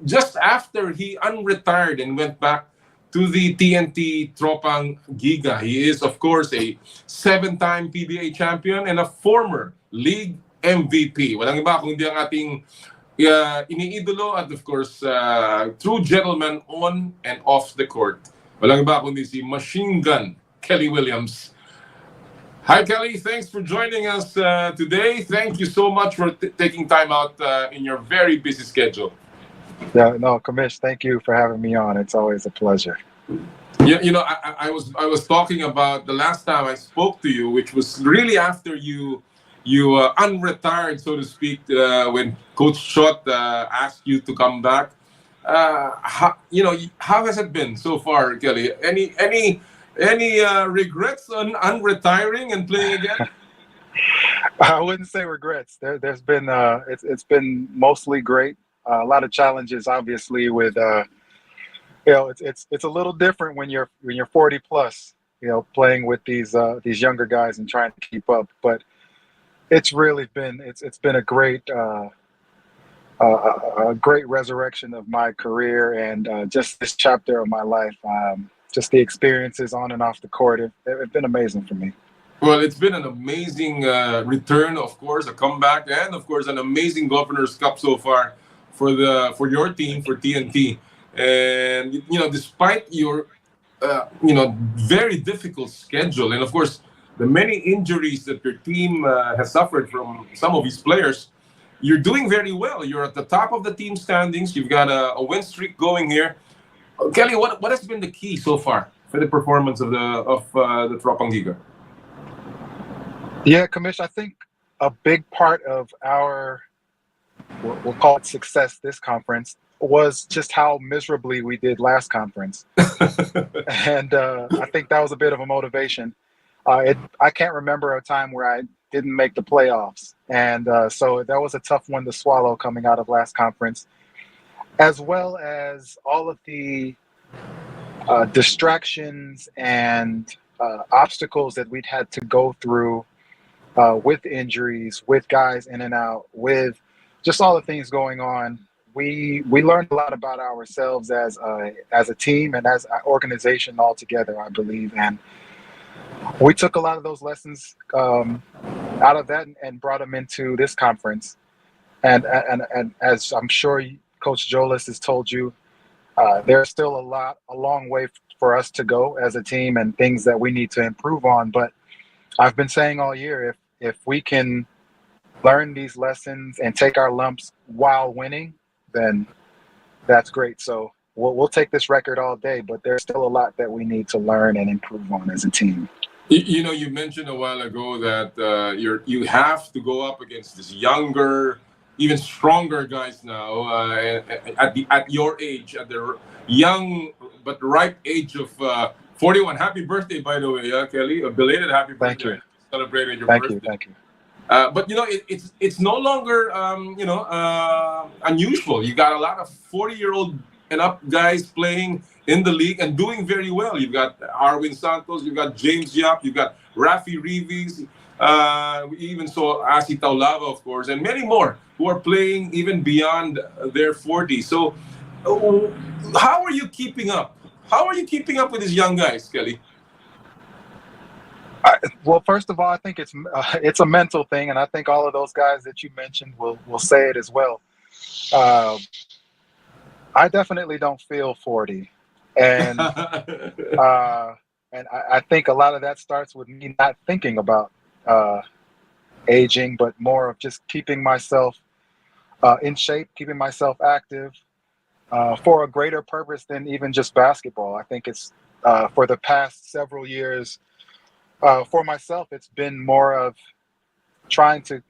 just after he unretired and went back to the TNT Tropang Giga. He is, of course, a 7-time PBA champion and a former league MVP. Walang iba kundi ang ating iniidolo at, of course, true gentleman on and off the court. Walang iba kundi si Machine Gun Kelly Williams. Hi, Kelly. Thanks for joining us today. Thank you so much for taking time out in your very busy schedule. Yeah, no, Kamish, thank you for having me on. It's always a pleasure. Yeah, I was talking about the last time I spoke to you, which was really after you unretired, so to speak, when Coach Shot asked you to come back. How has it been so far, Kelly? Any regrets on unretiring and playing again? I wouldn't say regrets. There's been it's been mostly great. A lot of challenges, obviously, with it's a little different when you're 40 plus, playing with these younger guys and trying to keep up. But it's really been it's been a great resurrection of my career and just this chapter of my life. Just the experiences on and off the court have been amazing for me. Well, it's been an amazing return, of course, a comeback, and of course, an amazing Governor's Cup so far for your team, for TNT. And despite your very difficult schedule, and of course, the many injuries that your team has suffered from some of these players, you're doing very well. You're at the top of the team standings. You've got a win streak going here. Kelly, what has been the key so far for the performance of the Tropang Giga? Yeah, Commish, I think a big part of our, we'll call it success this conference, was just how miserably we did last conference. And I think that was a bit of a motivation. I can't remember a time where I didn't make the playoffs. And so that was a tough one to swallow coming out of last conference, as well as all of the distractions and obstacles that we'd had to go through with injuries, with guys in and out, with just all the things going on. We learned a lot about ourselves as a team and as an organization altogether, I believe. And we took a lot of those lessons out of that and brought them into this conference. And as I'm sure Coach Gilas has told you, there's still a long way for us to go as a team and things that we need to improve on. But I've been saying all year, if we can learn these lessons and take our lumps while winning, then that's great. So we'll take this record all day, but there's still a lot that we need to learn and improve on as a team. You mentioned a while ago that you have to go up against this younger, even stronger guys now at your age, at the young but ripe age of 41. Happy birthday, by the way, Kelly. A belated happy birthday. Thank you. Celebrated your birthday. Thank you. But it's no longer unusual. You got a lot of 40-year-old and up guys playing in the league and doing very well. You've got Arwin Santos, you've got James Yap, you've got Rafi Reeves, we even saw Asi Taulava, of course, and many more who are playing even beyond their 40s. So how are you keeping up? How are you keeping up with these young guys, Kelly? Well, first of all, I think it's a mental thing, and I think all of those guys that you mentioned will say it as well. I definitely don't feel 40, and I think a lot of that starts with me not thinking about aging, but more of just keeping myself in shape, keeping myself active for a greater purpose than even just basketball. I think it's for the past several years. For myself, it's been more of trying to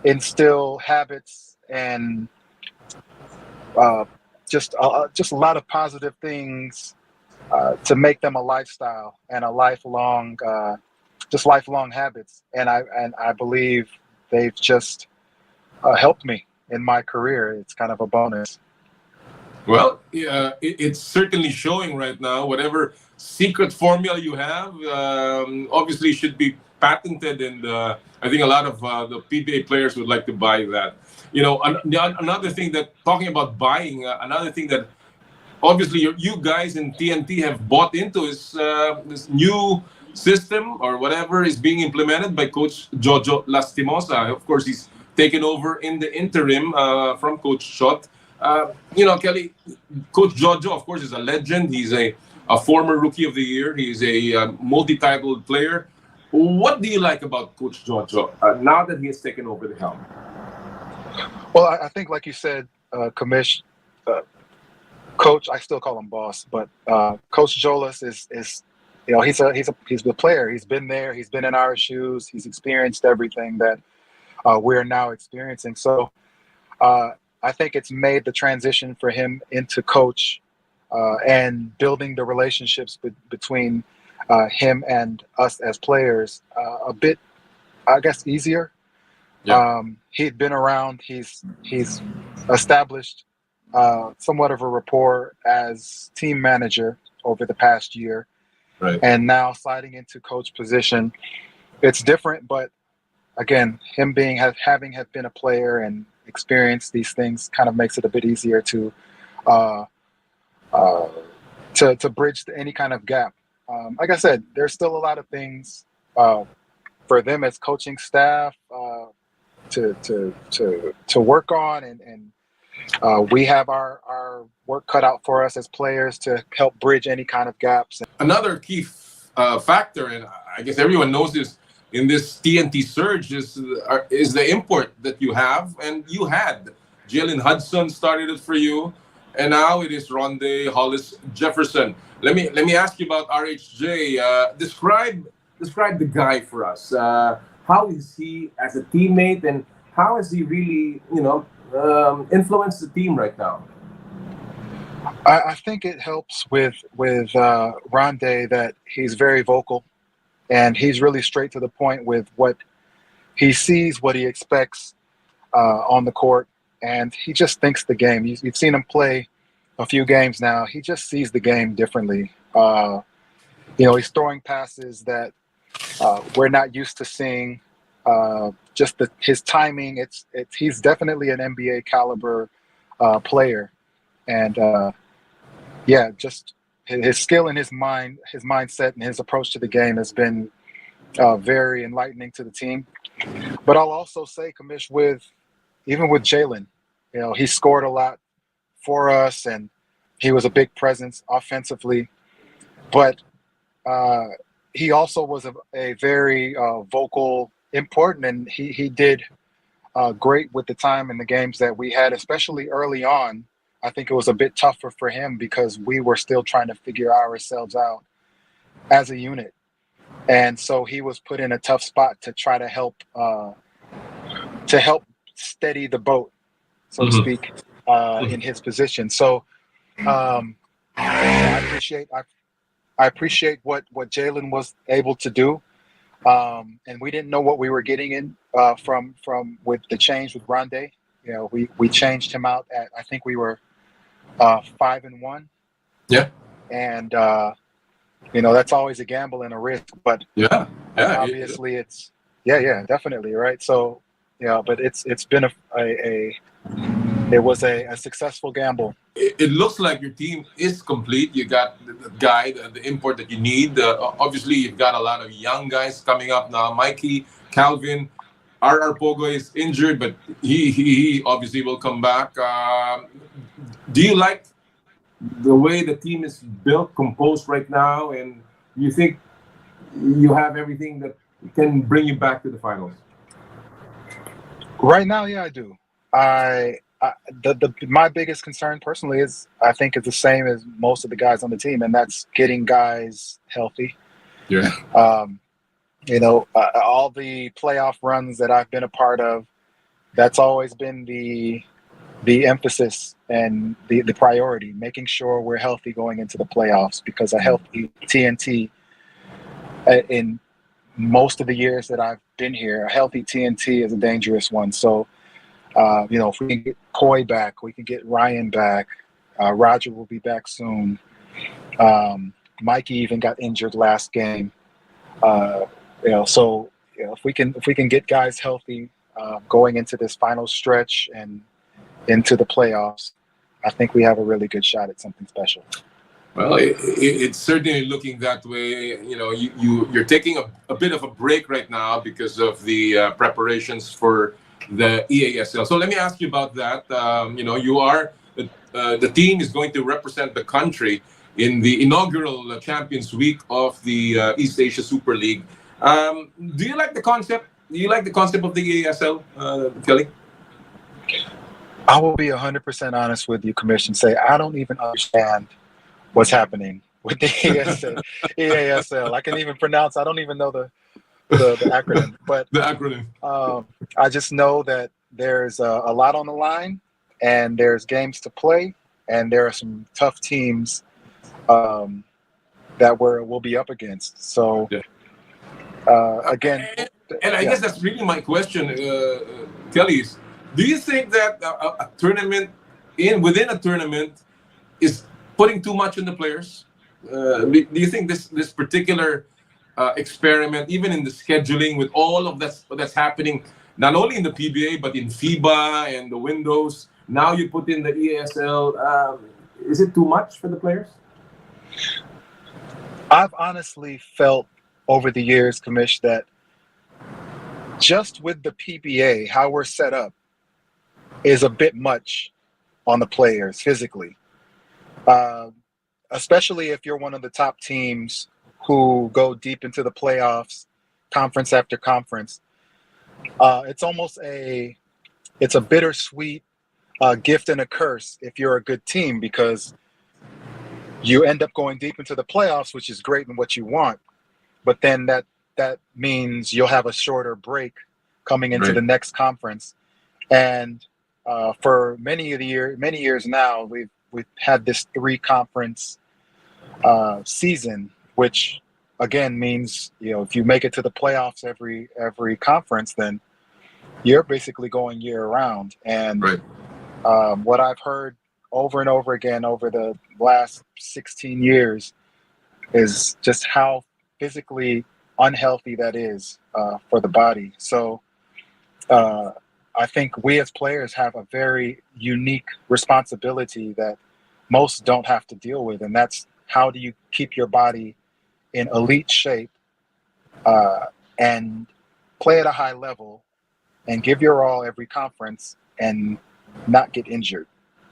instill habits and just a lot of positive things to make them a lifestyle and a lifelong, just lifelong habits. And I believe they've just helped me in my career. It's kind of a bonus. Well, yeah, it's certainly showing right now. Whatever secret formula you have, obviously should be patented, and I think a lot of the PBA players would like to buy that. Another thing that, talking about buying, another thing that obviously you guys in TNT have bought into is this new system or whatever is being implemented by Coach Jojo Lastimosa. Of course, he's taken over in the interim from Coach Shot. Kelly, Coach Jojo, of course, is a legend. He's a former Rookie of the Year. He's a multi-titled player. What do you like about Coach Jojo now that he has taken over the helm? Well, I think, like you said, Commish, Coach Coach, I still call him boss, but Coach Gilas is he's a player. He's been there. He's been in our shoes. He's experienced everything that we're now experiencing. So I think it's made the transition for him into coach and building the relationships between him and us as players a bit, I guess, easier. Yeah. He'd been around. He's established somewhat of a rapport as team manager over the past year. Right. And now sliding into coach position, it's different, but again, him having been a player and experienced these things kind of makes it a bit easier to bridge any kind of gap. Like I said, there's still a lot of things for them as coaching staff to work on, and we have our work cut out for us as players to help bridge any kind of gaps. Another key factor, and I guess everyone knows this, in this TNT surge is the import that you have, and you had. Jalen Hudson started it for you, and now it is Ronde Hollis Jefferson. Let me ask you about RHJ. Describe the guy for us. How is he as a teammate, and how has he really, influenced the team right now? I think it helps with Ronde that he's very vocal, and he's really straight to the point with what he sees, what he expects on the court, and he just thinks the game. You've seen him play a few games now. He just sees the game differently. He's throwing passes that we're not used to seeing. Just his timing. He's definitely an NBA caliber player, and just his skill and his mindset and his approach to the game has been very enlightening to the team. But I'll also say, Kamish, even with Jalen, he scored a lot for us, and he was a big presence offensively. But he also was a very vocal, important, and he did great with the time in the games that we had, especially early on. I think it was a bit tougher for him because we were still trying to figure ourselves out as a unit. And so he was put in a tough spot to try to help steady the boat, so to speak, in his position. So I appreciate what Jalen was able to do. And we didn't know what we were getting in from with the change with Ronde. We changed him out at, I think we were 5-1. Yeah. And that's always a gamble and a risk, but obviously it's definitely, right? So but it's been it was a successful gamble. It looks like your team is complete. You got the guy, the import that you need. Obviously, you've got a lot of young guys coming up now. Mikey, Calvin, R.R. Pogo is injured, but he obviously will come back. Do you like the way the team is built, composed right now, and you think you have everything that can bring you back to the finals? Right now, yeah, I do. My biggest concern personally is the same as most of the guys on the team, and that's getting guys healthy. Yeah. All the playoff runs that I've been a part of, that's always been the emphasis and the priority, making sure we're healthy going into the playoffs, because a healthy TNT in most of the years that I've been here, a healthy TNT is a dangerous one. So, if we can get Coy back, we can get Ryan back. Roger will be back soon. Mikey even got injured last game. So if we can get guys healthy going into this final stretch and into the playoffs, I think we have a really good shot at something special. Well, it's certainly looking that way. You're taking a bit of a break right now because of the preparations for the EASL. So let me ask you about that. You are the team is going to represent the country in the inaugural Champions Week of the East Asia Super League. Do you like the concept? Do you like the concept of the EASL, Kelly? I will be 100% honest with you, Commission. Say I don't even understand what's happening with the EASL. I can even pronounce. I don't even know the acronym, but The acronym. I just know that there's a lot on the line, and there's games to play, and there are some tough teams that we'll be up against. So again, and I guess that's really my question, Kelly. Do you think that a tournament within a tournament is putting too much on the players? Do you think this particular experiment, even in the scheduling, with all of that's happening, not only in the PBA but in FIBA and the windows, now you put in the EASL, is it too much for the players? I've honestly felt over the years, Kamish, that just with the PBA, how we're set up is a bit much on the players physically, especially if you're one of the top teams who go deep into the playoffs, conference after conference. It's almost a bittersweet gift and a curse if you're a good team, because you end up going deep into the playoffs, which is great and what you want, but then that means you'll have a shorter break coming into the next conference. And for many years now, we've had this 3-conference season, which again means, if you make it to the playoffs every conference, then you're basically going year round. And what I've heard over and over again over the last 16 years is just how physically unhealthy that is for the body. So I think we as players have a very unique responsibility that most don't have to deal with, and that's how do you keep your body in elite shape and play at a high level and give your all every conference and not get injured.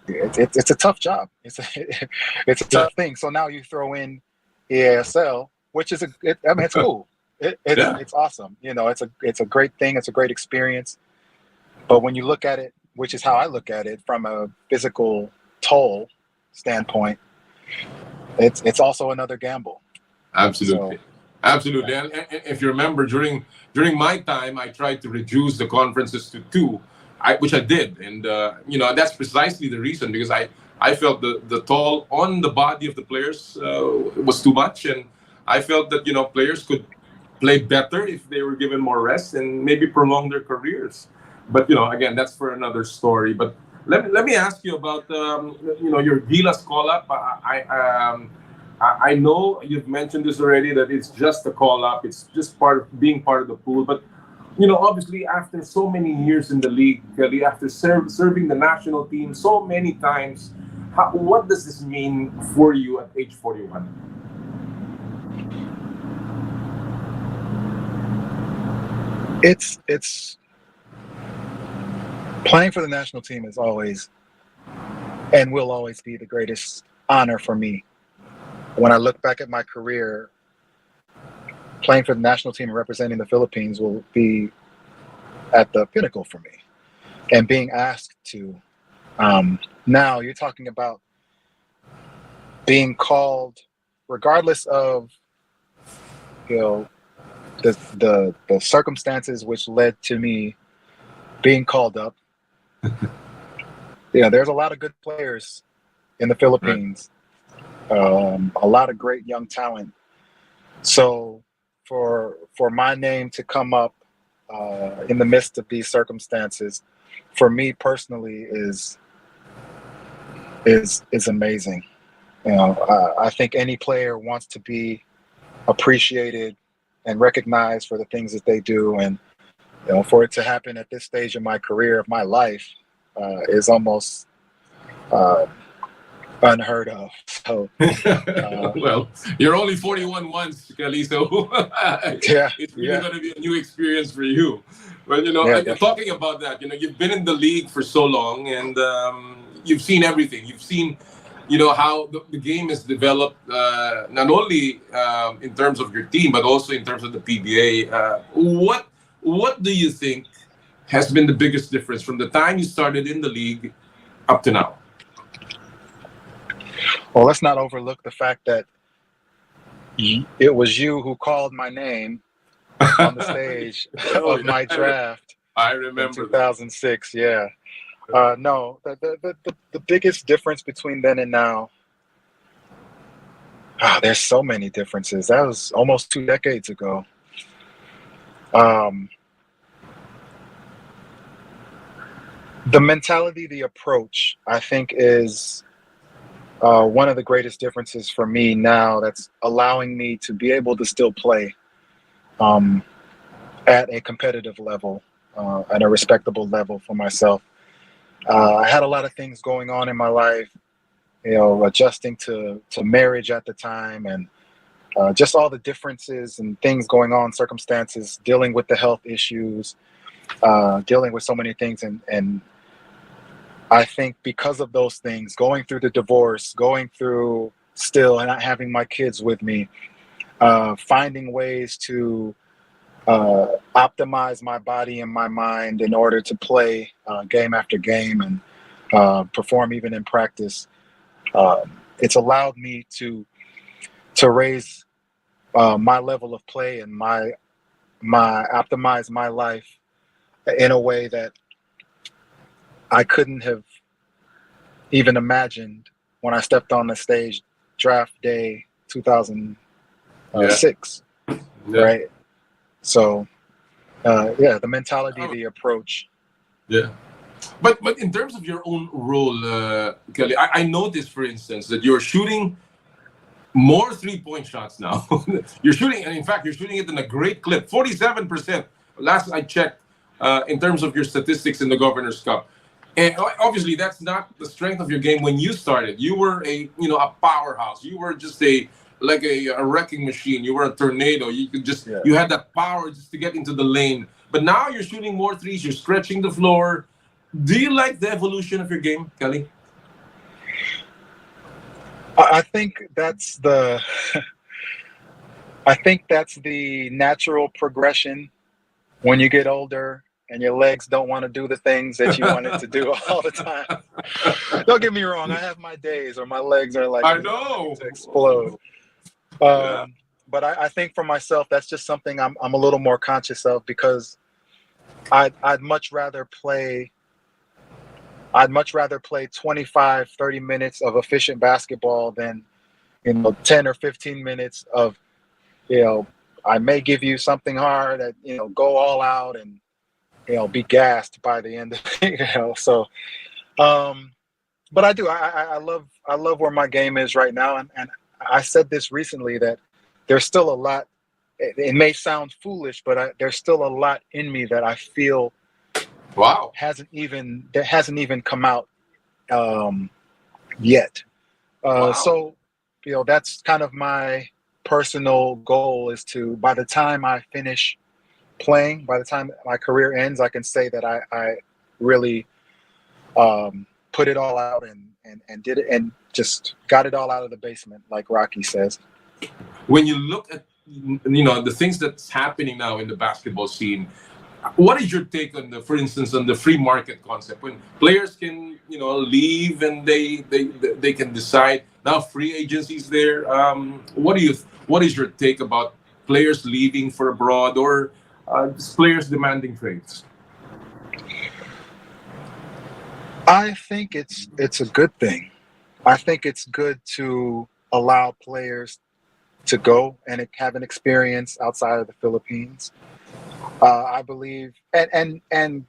It's a tough job. It's a tough thing. So now you throw in EASL, which is it's cool. It's awesome. It's a great thing. It's a great experience. But when you look at it, which is how I look at it from a physical toll standpoint, it's also another gamble. Absolutely. Absolutely. And if you remember, during my time, I tried to reduce the conferences to 2, which I did. And, that's precisely the reason, because I felt the toll on the body of the players was too much. And I felt that, players could play better if they were given more rest and maybe prolong their careers. But, again, that's for another story. But let me ask you about, your Gilas call-up. I know you've mentioned this already, that it's just a call-up. It's just being part of the pool. But, obviously, after so many years in the league, Kelly, after serving the national team so many times, what does this mean for you at age 41? It's playing for the national team is always and will always be the greatest honor for me. When I look back at my career, playing for the national team and representing the Philippines will be at the pinnacle for me. And being asked to, now you're talking about being called, regardless of, the circumstances which led to me being called up. There's a lot of good players in the Philippines, a lot of great young talent. So for my name to come up in the midst of these circumstances, for me personally is amazing. I think any player wants to be appreciated and recognized for the things that they do, and for it to happen at this stage of my career, of my life, is almost unheard of. So, well, you're only 41 once, Kelly, so it's really going to be a new experience for you. But talking about that, you've been in the league for so long, and you've seen everything. You've seen, how the game is developed, not only in terms of your team, but also in terms of the PBA. What do you think has been the biggest difference from the time you started in the league up to now? Well, let's not overlook the fact that it was you who called my name on the stage of my draft. I remember in 2006. That. Yeah. No, the biggest difference between then and now. There's so many differences. That was almost 2 decades ago. The mentality, the approach, I think is one of the greatest differences for me now that's allowing me to be able to still play at a competitive level, at a respectable level for myself. I had a lot of things going on in my life, adjusting to marriage at the time, and just all the differences and things going on, circumstances, dealing with the health issues, dealing with so many things. And I think because of those things, going through the divorce, going through still and not having my kids with me, finding ways to optimize my body and my mind in order to play game after game and perform even in practice. It's allowed me to raise my level of play and my optimize my life in a way that I couldn't have even imagined when I stepped on the stage draft day 2006, right? So, the mentality, the approach. Yeah. But in terms of your own role, Kelly, I noticed, for instance, that you're shooting more 3-point shots now. You're shooting, and in fact, you're shooting it in a great clip, 47%. Last I checked, in terms of your statistics in the Governor's Cup. And obviously, that's not the strength of your game when you started. You were a powerhouse. You were just a wrecking machine. You were a tornado. You could just you had that power just to get into the lane. But now you're shooting more threes. You're stretching the floor. Do you like the evolution of your game, Kelly? I think that's the natural progression when you get older and your legs don't want to do the things that you wanted to do all the time. Don't get me wrong, I have my days where my legs are like, I know, to explode. But I think for myself, that's just something I'm a little more conscious of, because I'd much rather play 25, 30 minutes of efficient basketball than 10 or 15 minutes of, I may give you something hard that, go all out and, be gassed by the end of it, So, but I do, I love where my game is right now. And I said this recently, that there's still a lot, it may sound foolish, but there's still a lot in me that I feel hasn't even come out yet. So, that's kind of my personal goal, is to, by the time I finish playing, by the time my career ends, I can say that I really put it all out and did it, and just got it all out of the basement, like Rocky says. When you look at the things that's happening now in the basketball scene, what is your take on for instance, on the free market concept, when players can leave and they can decide now? Free agency's there. What is your take about players leaving for abroad, or players demanding trades? I think it's a good thing. I think it's good to allow players to go and have an experience outside of the Philippines. I believe, and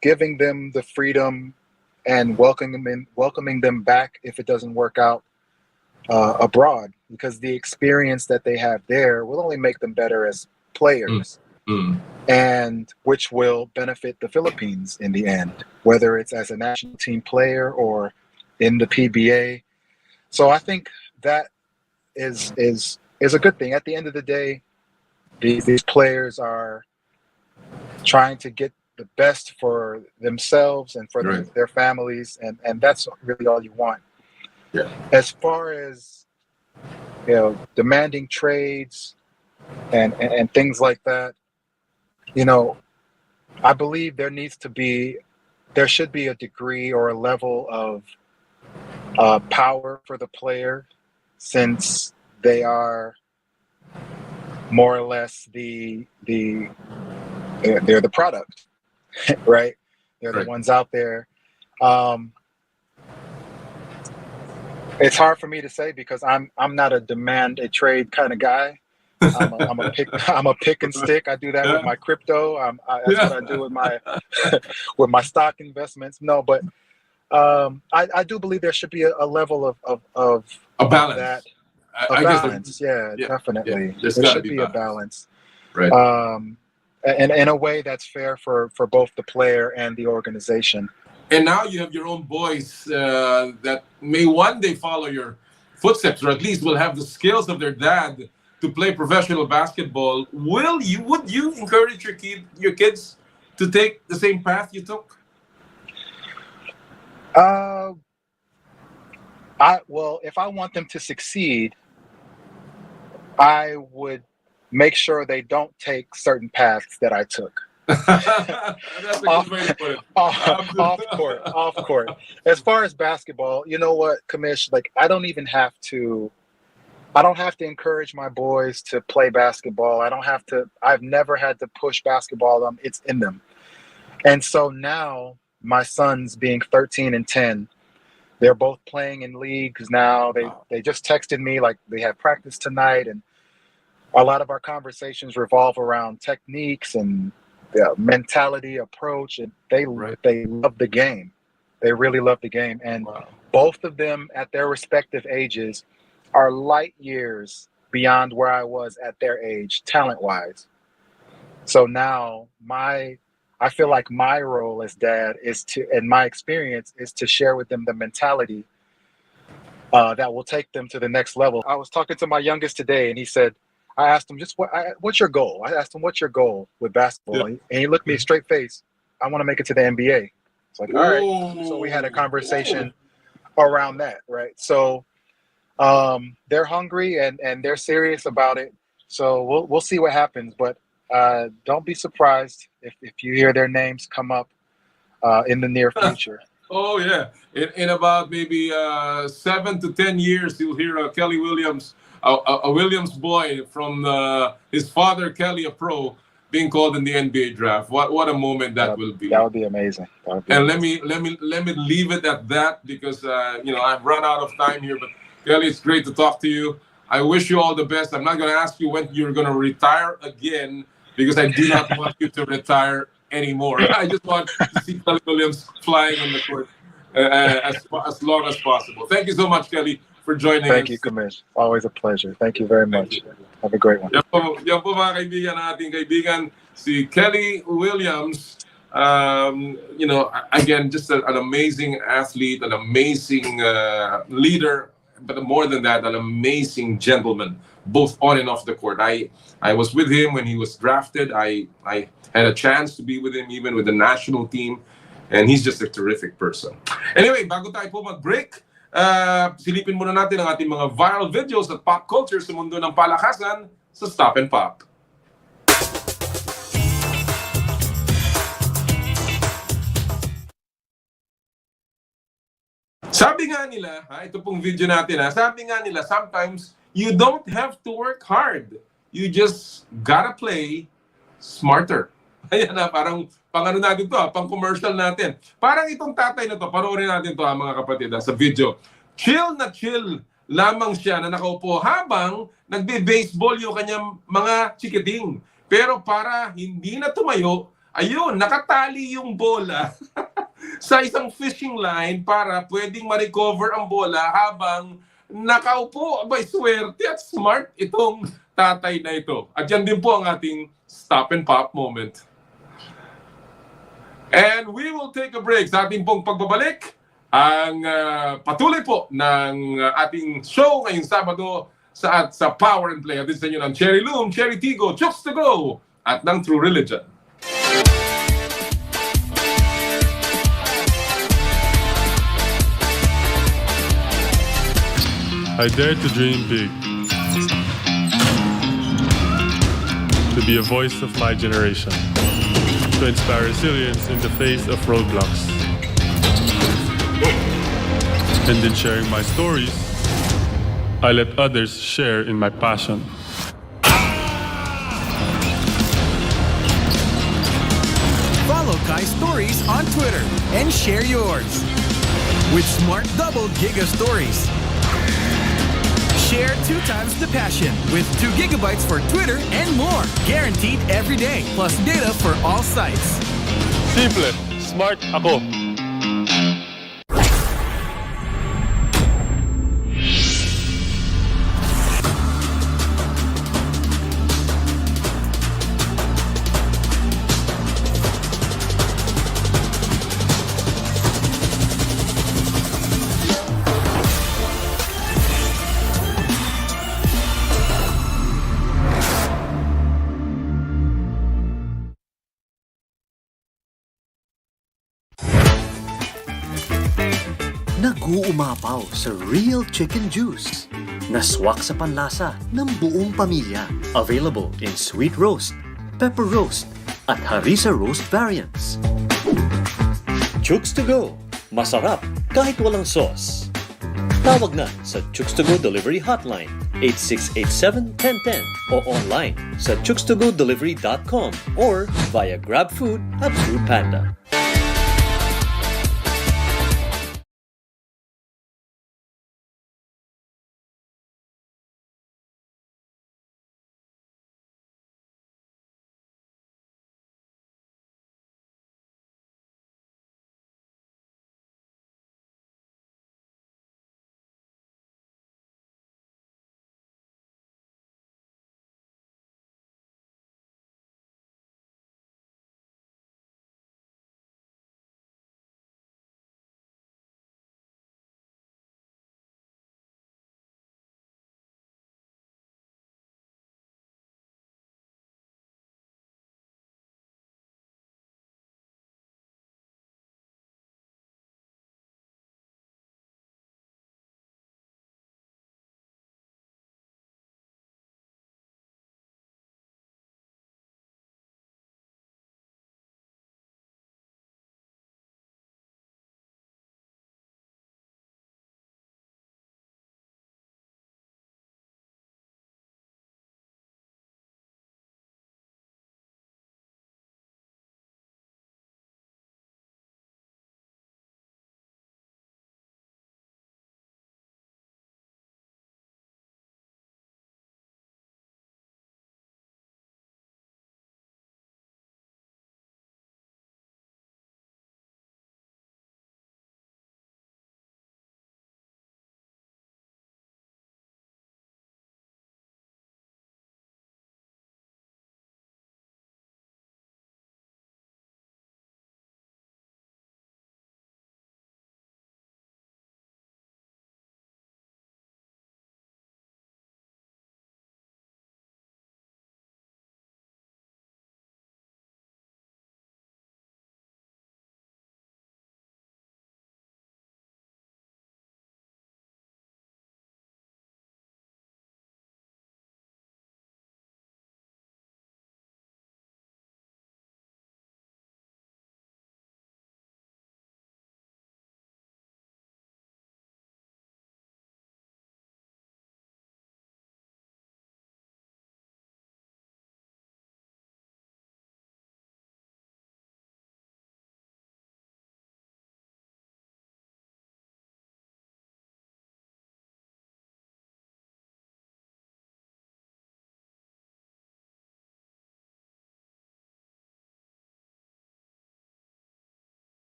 giving them the freedom and welcoming them back if it doesn't work out abroad, because the experience that they have there will only make them better as players, and which will benefit the Philippines in the end, whether it's as a national team player or in the PBA. So I think that is a good thing. At the end of the day, these players are trying to get the best for themselves and for their families, and that's really all you want. Yeah. As far as demanding trades and things like that, I believe there should be a degree or a level of power for the player, since they are more or less they're the product, right? They're the ones out there. It's hard for me to say because I'm not a demand a trade kind of guy. I'm a pick and stick. I do that with my crypto. That's what I do with my with my stock investments. No, but I do believe there should be a level of a balance. That, I balance. guess Definitely. There should be a balance. Right. And in a way that's fair for both the player and the organization. And now you have your own boys that may one day follow your footsteps, or at least will have the skills of their dad to play professional basketball. Would you encourage your kids to take the same path you took? If I want them to succeed, I would make sure they don't take certain paths that I took. That's a good way to put it. Off court. As far as basketball, you know what, Kamish? Like, I don't have to encourage my boys to play basketball. I've never had to push basketball. It's in them. And so now my sons being 13 and 10, they're both playing in leagues now. They just texted me, like, they have practice tonight, and a lot of our conversations revolve around techniques and mentality, approach, and they love the game. They really love the game, and both of them at their respective ages are light years beyond where I was at their age, talent-wise. So now I feel like my role as dad and my experience is to share with them the mentality that will take them to the next level. I was talking to my youngest today, and he said, I asked him, what's your goal? I asked him, what's your goal with basketball? And he looked me straight face. I want to make it to the NBA. It's like, all right. So we had a conversation around that, right? So they're hungry and they're serious about it. So we'll see what happens. But don't be surprised if you hear their names come up in the near future. Oh, yeah. In about maybe 7 to 10 years, you'll hear Kelly Williams, a Williams boy from his father, Kelly, a pro, being called in the NBA draft. What a moment that will be. That would be amazing. Let me leave it at that because I've run out of time here. But Kelly, it's great to talk to you. I wish you all the best. I'm not going to ask you when you're going to retire again because I do not want you to retire anymore. I just want to see Kelly Williams flying on the court as long as possible. Thank you so much, Kelly, for joining us. Thank you, Kamish. Always a pleasure. Thank you very much. Have a great one. Yan po mga kaibigan, ating kaibigan, si Kelly Williams. Again, just an amazing athlete, an amazing leader, but more than that, an amazing gentleman, both on and off the court. I was with him when he was drafted. I had a chance to be with him even with the national team, and he's just a terrific person. Anyway, bago tayo po mag-break, silipin muna natin ang ating mga viral videos at pop culture sa mundo ng palakasan sa Stop and Pop. Sabi nga nila, ito pong video natin, sabi nga nila, sometimes you don't have to work hard. You just gotta play smarter. Ayan na, parang pang-ano natin to, pang-commercial natin. Parang itong tatay na to, panoorin natin to mga kapatid sa video. Chill na chill lamang siya na nakaupo habang nagbe-baseball yung kanyang mga chikiting. Pero para hindi na tumayo, ayun, nakatali yung bola sa isang fishing line para pwedeng ma-recover ang bola habang nakaupo. Abay, swerte at smart itong tatay na ito. At yan din po ang ating Stop and Pop moment. And we will take a break. Sa ating pong pagbabalik, ang patuloy po ng ating show ngayong Sabado sa Power and Play. At din sa inyo ng Cherry Loom, Cherry Tigo, Chooks to Go, at ng True Religion. I dare to dream big. To be a voice of my generation. To inspire resilience in the face of roadblocks. And in sharing my stories, I let others share in my passion. Follow Kai's stories on Twitter and share yours. With Smart Double Giga Stories. Share 2 times the passion with 2 gigabytes for Twitter and more. Guaranteed every day. Plus data for all sites. Simple, smart ako. Nag-uumapaw sa real chicken juice. Naswak sa panlasa ng buong pamilya. Available in sweet roast, pepper roast, at harissa roast variants. Chooks to go. Masarap kahit walang sauce. Tawag na sa Chooks to Go Delivery Hotline 8687-1010 o online sa chookstogodelivery.com or via GrabFood at Foodpanda.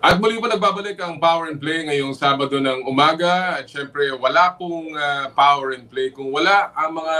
At muli po nagbabalik ang Power and Play ngayong Sabado ng umaga. At syempre, wala pong Power and Play kung wala ang mga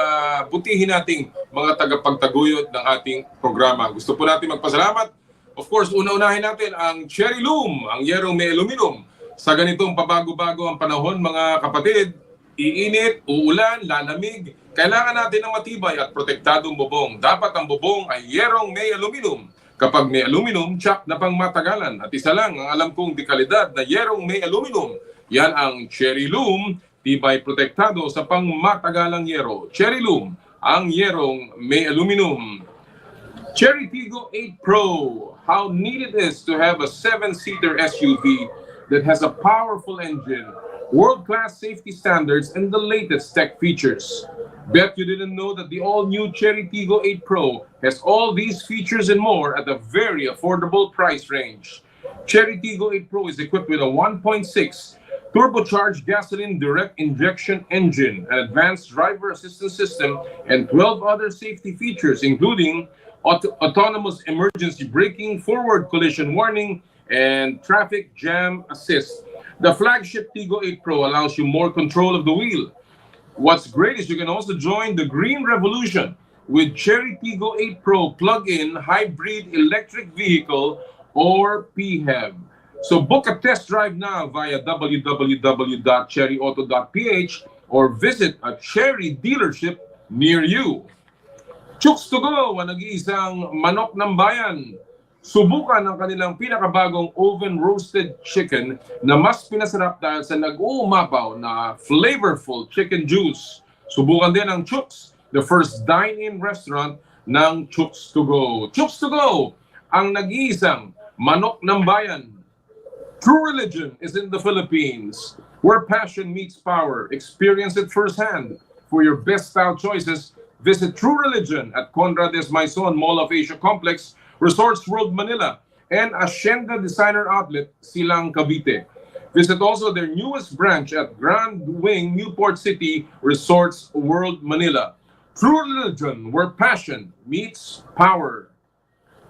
butihin nating mga tagapagtaguyod ng ating programa. Gusto po natin magpasalamat. Of course, una-unahin natin ang Cherry Loom, ang yerong may aluminum. Sa ganitong pabago-bago ang panahon, mga kapatid, iinit, uulan, lalamig, kailangan natin ng matibay at protektadong bubong. Dapat ang bubong ay yerong may aluminum. Kapag may aluminum, tsak na pang matagalan. At isa lang ang alam kong dekalidad na yerong may aluminum. Yan ang Cherry Loom, tibay protektado sa pang matagalang yero. Cherry Loom, ang yerong may aluminum. Cherry Tiggo 8 Pro. How neat it is to have a 7-seater SUV that has a powerful engine, world-class safety standards, and the latest tech features. Bet you didn't know that the all-new Cherry Tiggo 8 Pro has all these features and more at a very affordable price range. Cherry Tiggo 8 Pro is equipped with a 1.6 turbocharged gasoline direct injection engine, an advanced driver assistance system, and 12 other safety features, including autonomous emergency braking, forward collision warning, and traffic jam assist. The flagship Tiggo 8 Pro allows you more control of the wheel. What's great is you can also join the green revolution with Cherry Tiggo 8 Pro plug-in hybrid electric vehicle or PHEV. So book a test drive now via www.cherryauto.ph or visit a Cherry dealership near you. Chooks to Go, ang nag-iisang manok ng bayan. Subukan ang kanilang pinakabagong oven-roasted chicken na mas pinasarap dahil sa nag-uumapaw na flavorful chicken juice. Subukan din ang Chooks, the first dine-in restaurant ng Chooks to Go. Chooks to Go, ang nag-iisang manok ng bayan. True religion is in the Philippines, where passion meets power. Experience it firsthand. For your best style choices, visit True Religion at Conrad S. Maison Mall of Asia Complex, Resorts World Manila, and Hacienda Designer Outlet, Silang, Cavite. Visit also their newest branch at Grand Wing, Newport City, Resorts World Manila. True Religion, where passion meets power.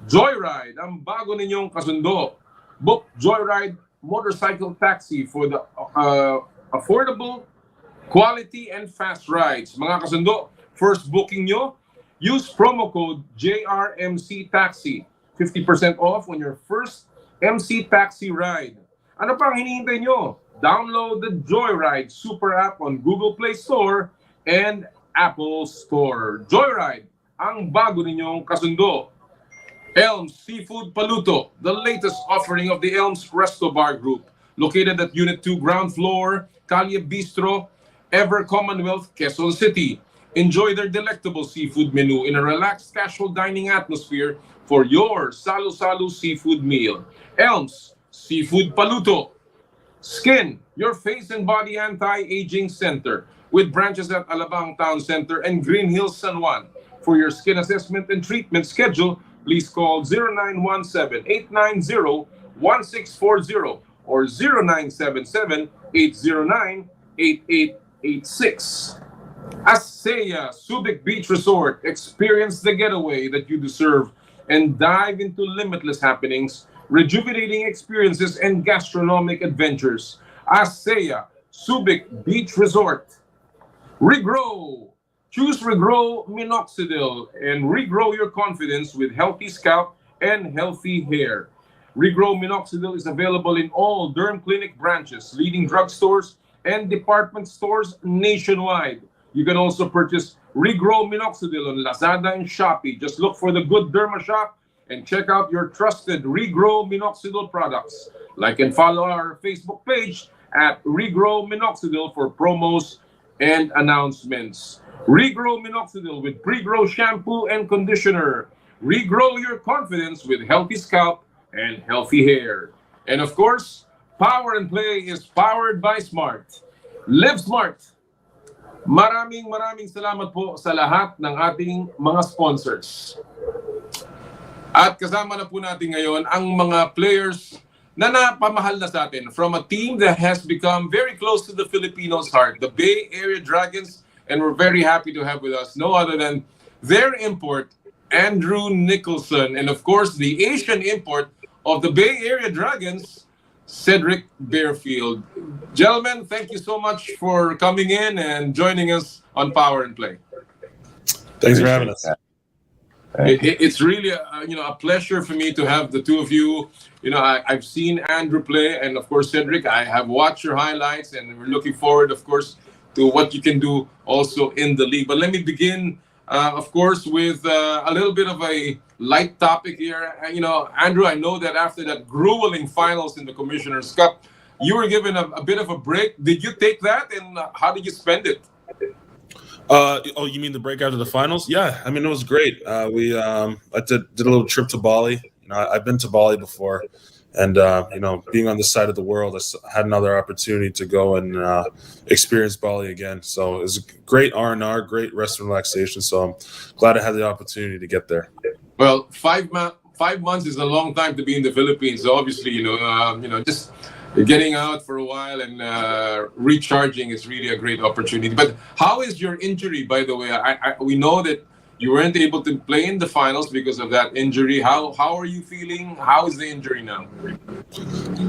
Joyride, ang bago ninyong kasundo. Book Joyride Motorcycle Taxi for the affordable, quality, and fast rides. Mga kasundo, first booking nyo, use promo code JRMC Taxi, 50% off on your first MC Taxi ride. Ano pang hinihintay nyo? Download the Joyride Super App on Google Play Store and Apple Store. Joyride, ang bago ninyong kasundo. Elms Seafood Paluto, the latest offering of the Elms Resto Bar Group, located at Unit 2 ground floor, Calle Bistro, Ever Commonwealth, Quezon City. Enjoy their delectable seafood menu in a relaxed, casual dining atmosphere for your salu-salu seafood meal. Elms Seafood Paluto. Skin, your face and body anti-aging center, with branches at Alabang Town Center and Green Hills, San Juan. For your skin assessment and treatment schedule, please call 0917-890-1640 or 0977-809-8886. Asea Subic Beach Resort. Experience the getaway that you deserve and dive into limitless happenings, rejuvenating experiences, and gastronomic adventures. Asea Subic Beach Resort. Regrow. Choose Regrow Minoxidil and regrow your confidence with healthy scalp and healthy hair. Regrow Minoxidil is available in all Derm Clinic branches, leading drugstores, and department stores nationwide. You can also purchase Regrow Minoxidil on Lazada and Shopee. Just look for the Good Derma Shop and check out your trusted Regrow Minoxidil products. Like and follow our Facebook page at Regrow Minoxidil for promos and announcements. Regrow Minoxidil with Pre-Grow shampoo and conditioner. Regrow your confidence with healthy scalp and healthy hair. And of course, Power and Play is powered by Smart. Live Smart. Maraming salamat po sa lahat ng ating mga sponsors. At kasama na po natin ngayon ang mga players na napamahal na sa atin from a team that has become very close to the Filipinos' heart, the Bay Area Dragons, and we're very happy to have with us no other than their import, Andrew Nicholson, and of course the Asian import of the Bay Area Dragons, Sedrick Barefield. Gentlemen, thank you so much for coming in and joining us on Power and Play. Thanks for having us. It's really a pleasure for me to have the two of you. I've seen Andrew play, and of course Sedrick. I have watched your highlights, and we're looking forward, of course, to what you can do also in the league. But let me begin, of course, with a little bit of a light topic here. Andrew, I know that after that grueling finals in the Commissioner's Cup, you were given a bit of a break. Did you take that, and how did you spend it? You mean the break after the finals? Yeah, I mean, it was great. I did a little trip to Bali. I've been to Bali before, and being on this side of the world, I had another opportunity to go and experience Bali again. So it was a great R&R, great rest and relaxation. So I'm glad I had the opportunity to get there. Well, 5 months is a long time to be in the Philippines. So obviously, just getting out for a while and recharging is really a great opportunity. But how is your injury, by the way? We know that you weren't able to play in the finals because of that injury. How are you feeling? How is the injury now?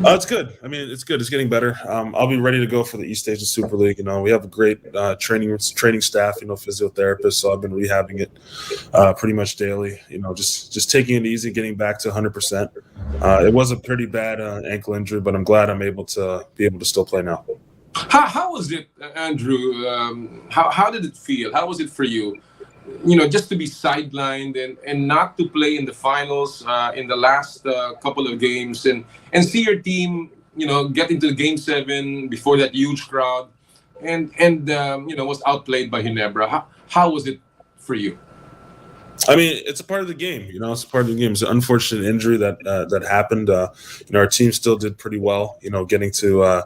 It's good. I mean, it's good. It's getting better. I'll be ready to go for the East Asian Super League. We have a great training staff, physiotherapists. So I've been rehabbing it pretty much daily. Just taking it easy, getting back to 100%. It was a pretty bad ankle injury, but I'm glad I'm able to still play now. How was it, Andrew? How did it feel? How was it for you? Just to be sidelined and not to play in the finals in the last couple of games and see your team, get into Game 7 before that huge crowd and was outplayed by Ginebra. How was it for you? I mean, it's a part of the game. It's a part of the game. It's an unfortunate injury that happened. Our team still did pretty well, getting to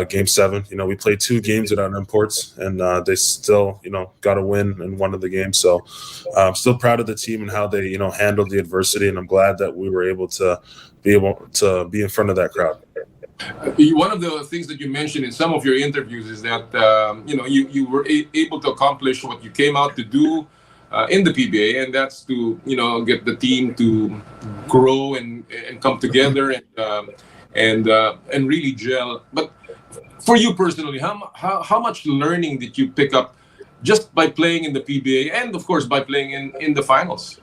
Game 7. We played 2 games without imports, and they still, got a win in one of the games. So I'm still proud of the team and how they, handled the adversity, and I'm glad that we were able to be in front of that crowd. One of the things that you mentioned in some of your interviews is that you were able to accomplish what you came out to do in the PBA, and that's to get the team to grow and come together and really gel. But for you personally, how much learning did you pick up just by playing in the PBA and, of course, by playing in the finals?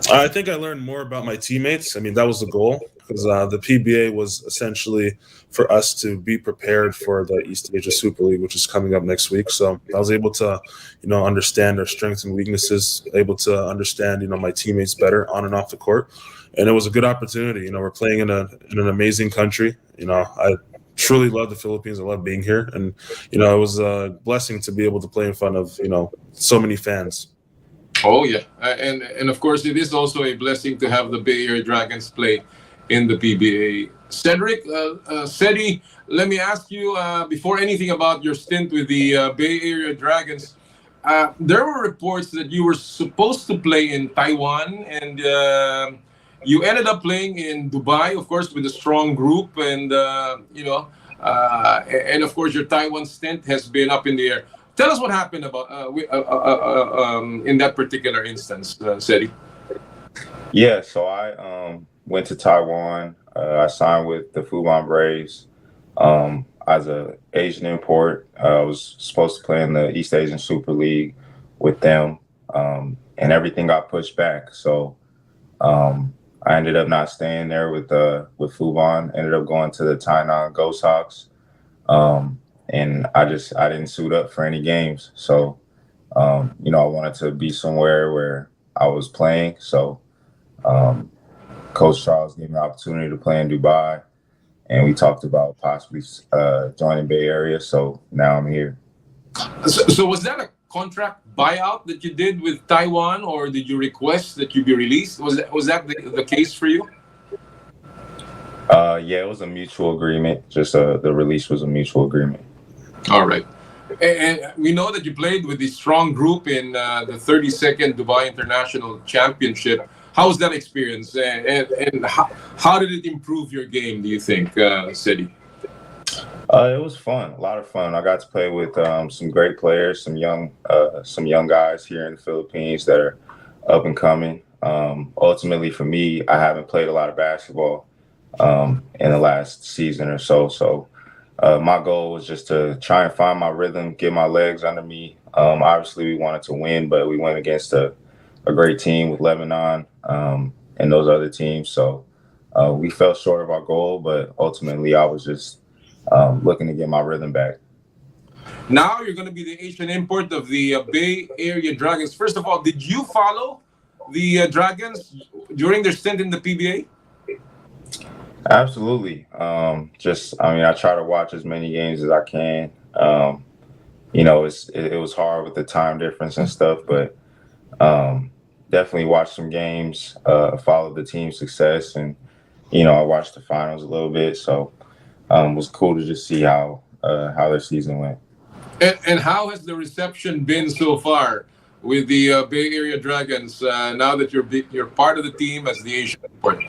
I think I learned more about my teammates. I mean, that was the goal, because the PBA was essentially for us to be prepared for the East Asia Super League, which is coming up next week. So I was able to, understand their strengths and weaknesses, able to understand, my teammates better on and off the court. And it was a good opportunity. We're playing in an amazing country. I truly love the Philippines. I love being here. And, it was a blessing to be able to play in front of, so many fans. Oh, yeah. And of course, it is also a blessing to have the Bay Area Dragons play in the PBA. Sedrick, Sedi, let me ask you, before anything about your stint with the Bay Area Dragons, there were reports that you were supposed to play in Taiwan, and you ended up playing in Dubai, of course, with a strong group, and and of course your Taiwan stint has been up in the air. Tell us what happened about in that particular instance, Sedi. Yeah, so I went to Taiwan. I signed with the Fil-Am Braves as an Asian import. I was supposed to play in the East Asian Super League with them, and everything got pushed back. So I ended up not staying there with Fil-Am. Ended up going to the Tainan Ghost Hawks, and I didn't suit up for any games. So I wanted to be somewhere where I was playing. So Coach Charles gave me an opportunity to play in Dubai, and we talked about possibly joining Bay Area. So now I'm here. So was that a contract buyout that you did with Taiwan, or did you request that you be released? Was that the case for you? Yeah, it was a mutual agreement. Just the release was a mutual agreement. All right. And we know that you played with the strong group in the 32nd Dubai International Championship. How was that experience? And how did it improve your game, do you think, Sedi? It was fun, a lot of fun. I got to play with some great players, some young guys here in the Philippines that are up and coming. Ultimately, for me, I haven't played a lot of basketball in the last season or so. So my goal was just to try and find my rhythm, get my legs under me. Obviously, we wanted to win, but we went against a great team with Lebanon and those other teams. So we fell short of our goal, but ultimately I was just looking to get my rhythm back. Now you're going to be the Asian import of the Bay Area Dragons. First of all, did you follow the Dragons during their stint in the PBA? Absolutely. I try to watch as many games as I can. It was hard with the time difference and stuff, but definitely watched some games, followed the team's success, and, I watched the finals a little bit. So it was cool to just see how their season went. And how has the reception been so far with the Bay Area Dragons now that you're part of the team as the Asian import?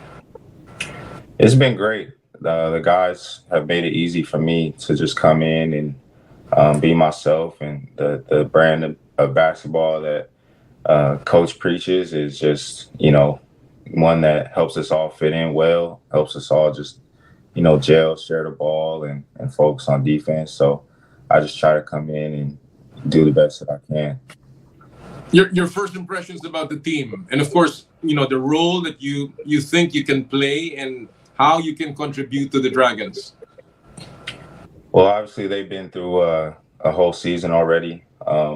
It's been great. The guys have made it easy for me to just come in and be myself. And the brand of basketball that Coach preaches is just, one that helps us all fit in well, helps us all just, gel, share the ball, and focus on defense. So I just try to come in and do the best that I can. Your first impressions about the team, and of course, the role that you think you can play and how you can contribute to the Dragons. Well, obviously they've been through a whole season already.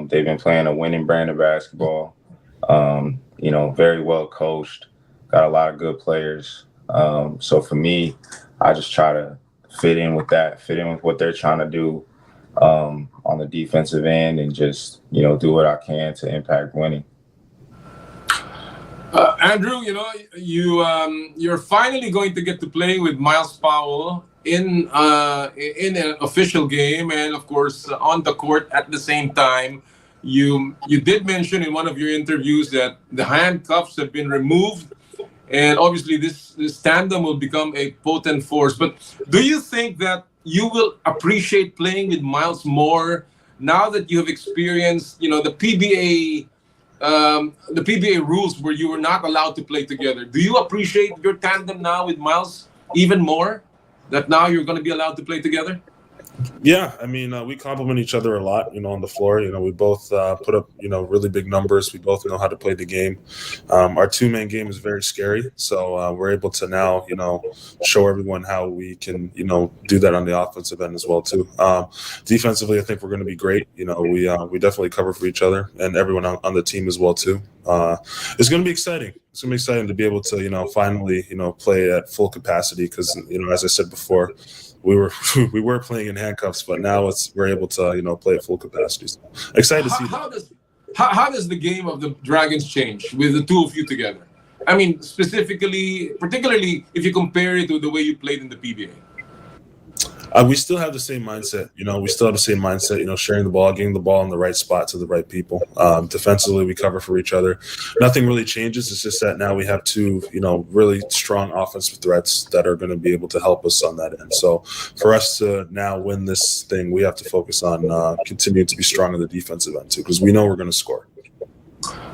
They've been playing a winning brand of basketball. Very well coached, got a lot of good players. So for me, I just try to fit in with what they're trying to do on the defensive end, and just, do what I can to impact winning. Andrew, you're finally going to get to play with Miles Powell in an official game, and of course on the court at the same time. You did mention in one of your interviews that the handcuffs have been removed, and obviously this tandem will become a potent force. But do you think that you will appreciate playing with Miles more now that you have experienced, the PBA rules where you were not allowed to play together? Do you appreciate your tandem now with Miles even more, that now you're going to be allowed to play together? Yeah, we complement each other a lot, on the floor. We both put up, really big numbers. We both know how to play the game. Our two-man game is very scary, so we're able to now, show everyone how we can, do that on the offensive end as well too. Defensively, I think we're going to be great. We definitely cover for each other, and everyone on the team as well too. It's going to be exciting. It's going to be exciting to be able to, finally, play at full capacity because, as I said before, we were playing in handcuffs, but now we're able to play at full capacity. So excited to see that. How does the game of the Dragons change with the two of you together? Particularly if you compare it to the way you played in the PBA. We still have the same mindset, sharing the ball, getting the ball in the right spot to the right people. Defensively, we cover for each other. Nothing really changes. It's just that now we have two, really strong offensive threats that are going to be able to help us on that end. So for us to now win this thing, we have to focus on continuing to be strong on the defensive end too, because we know we're going to score.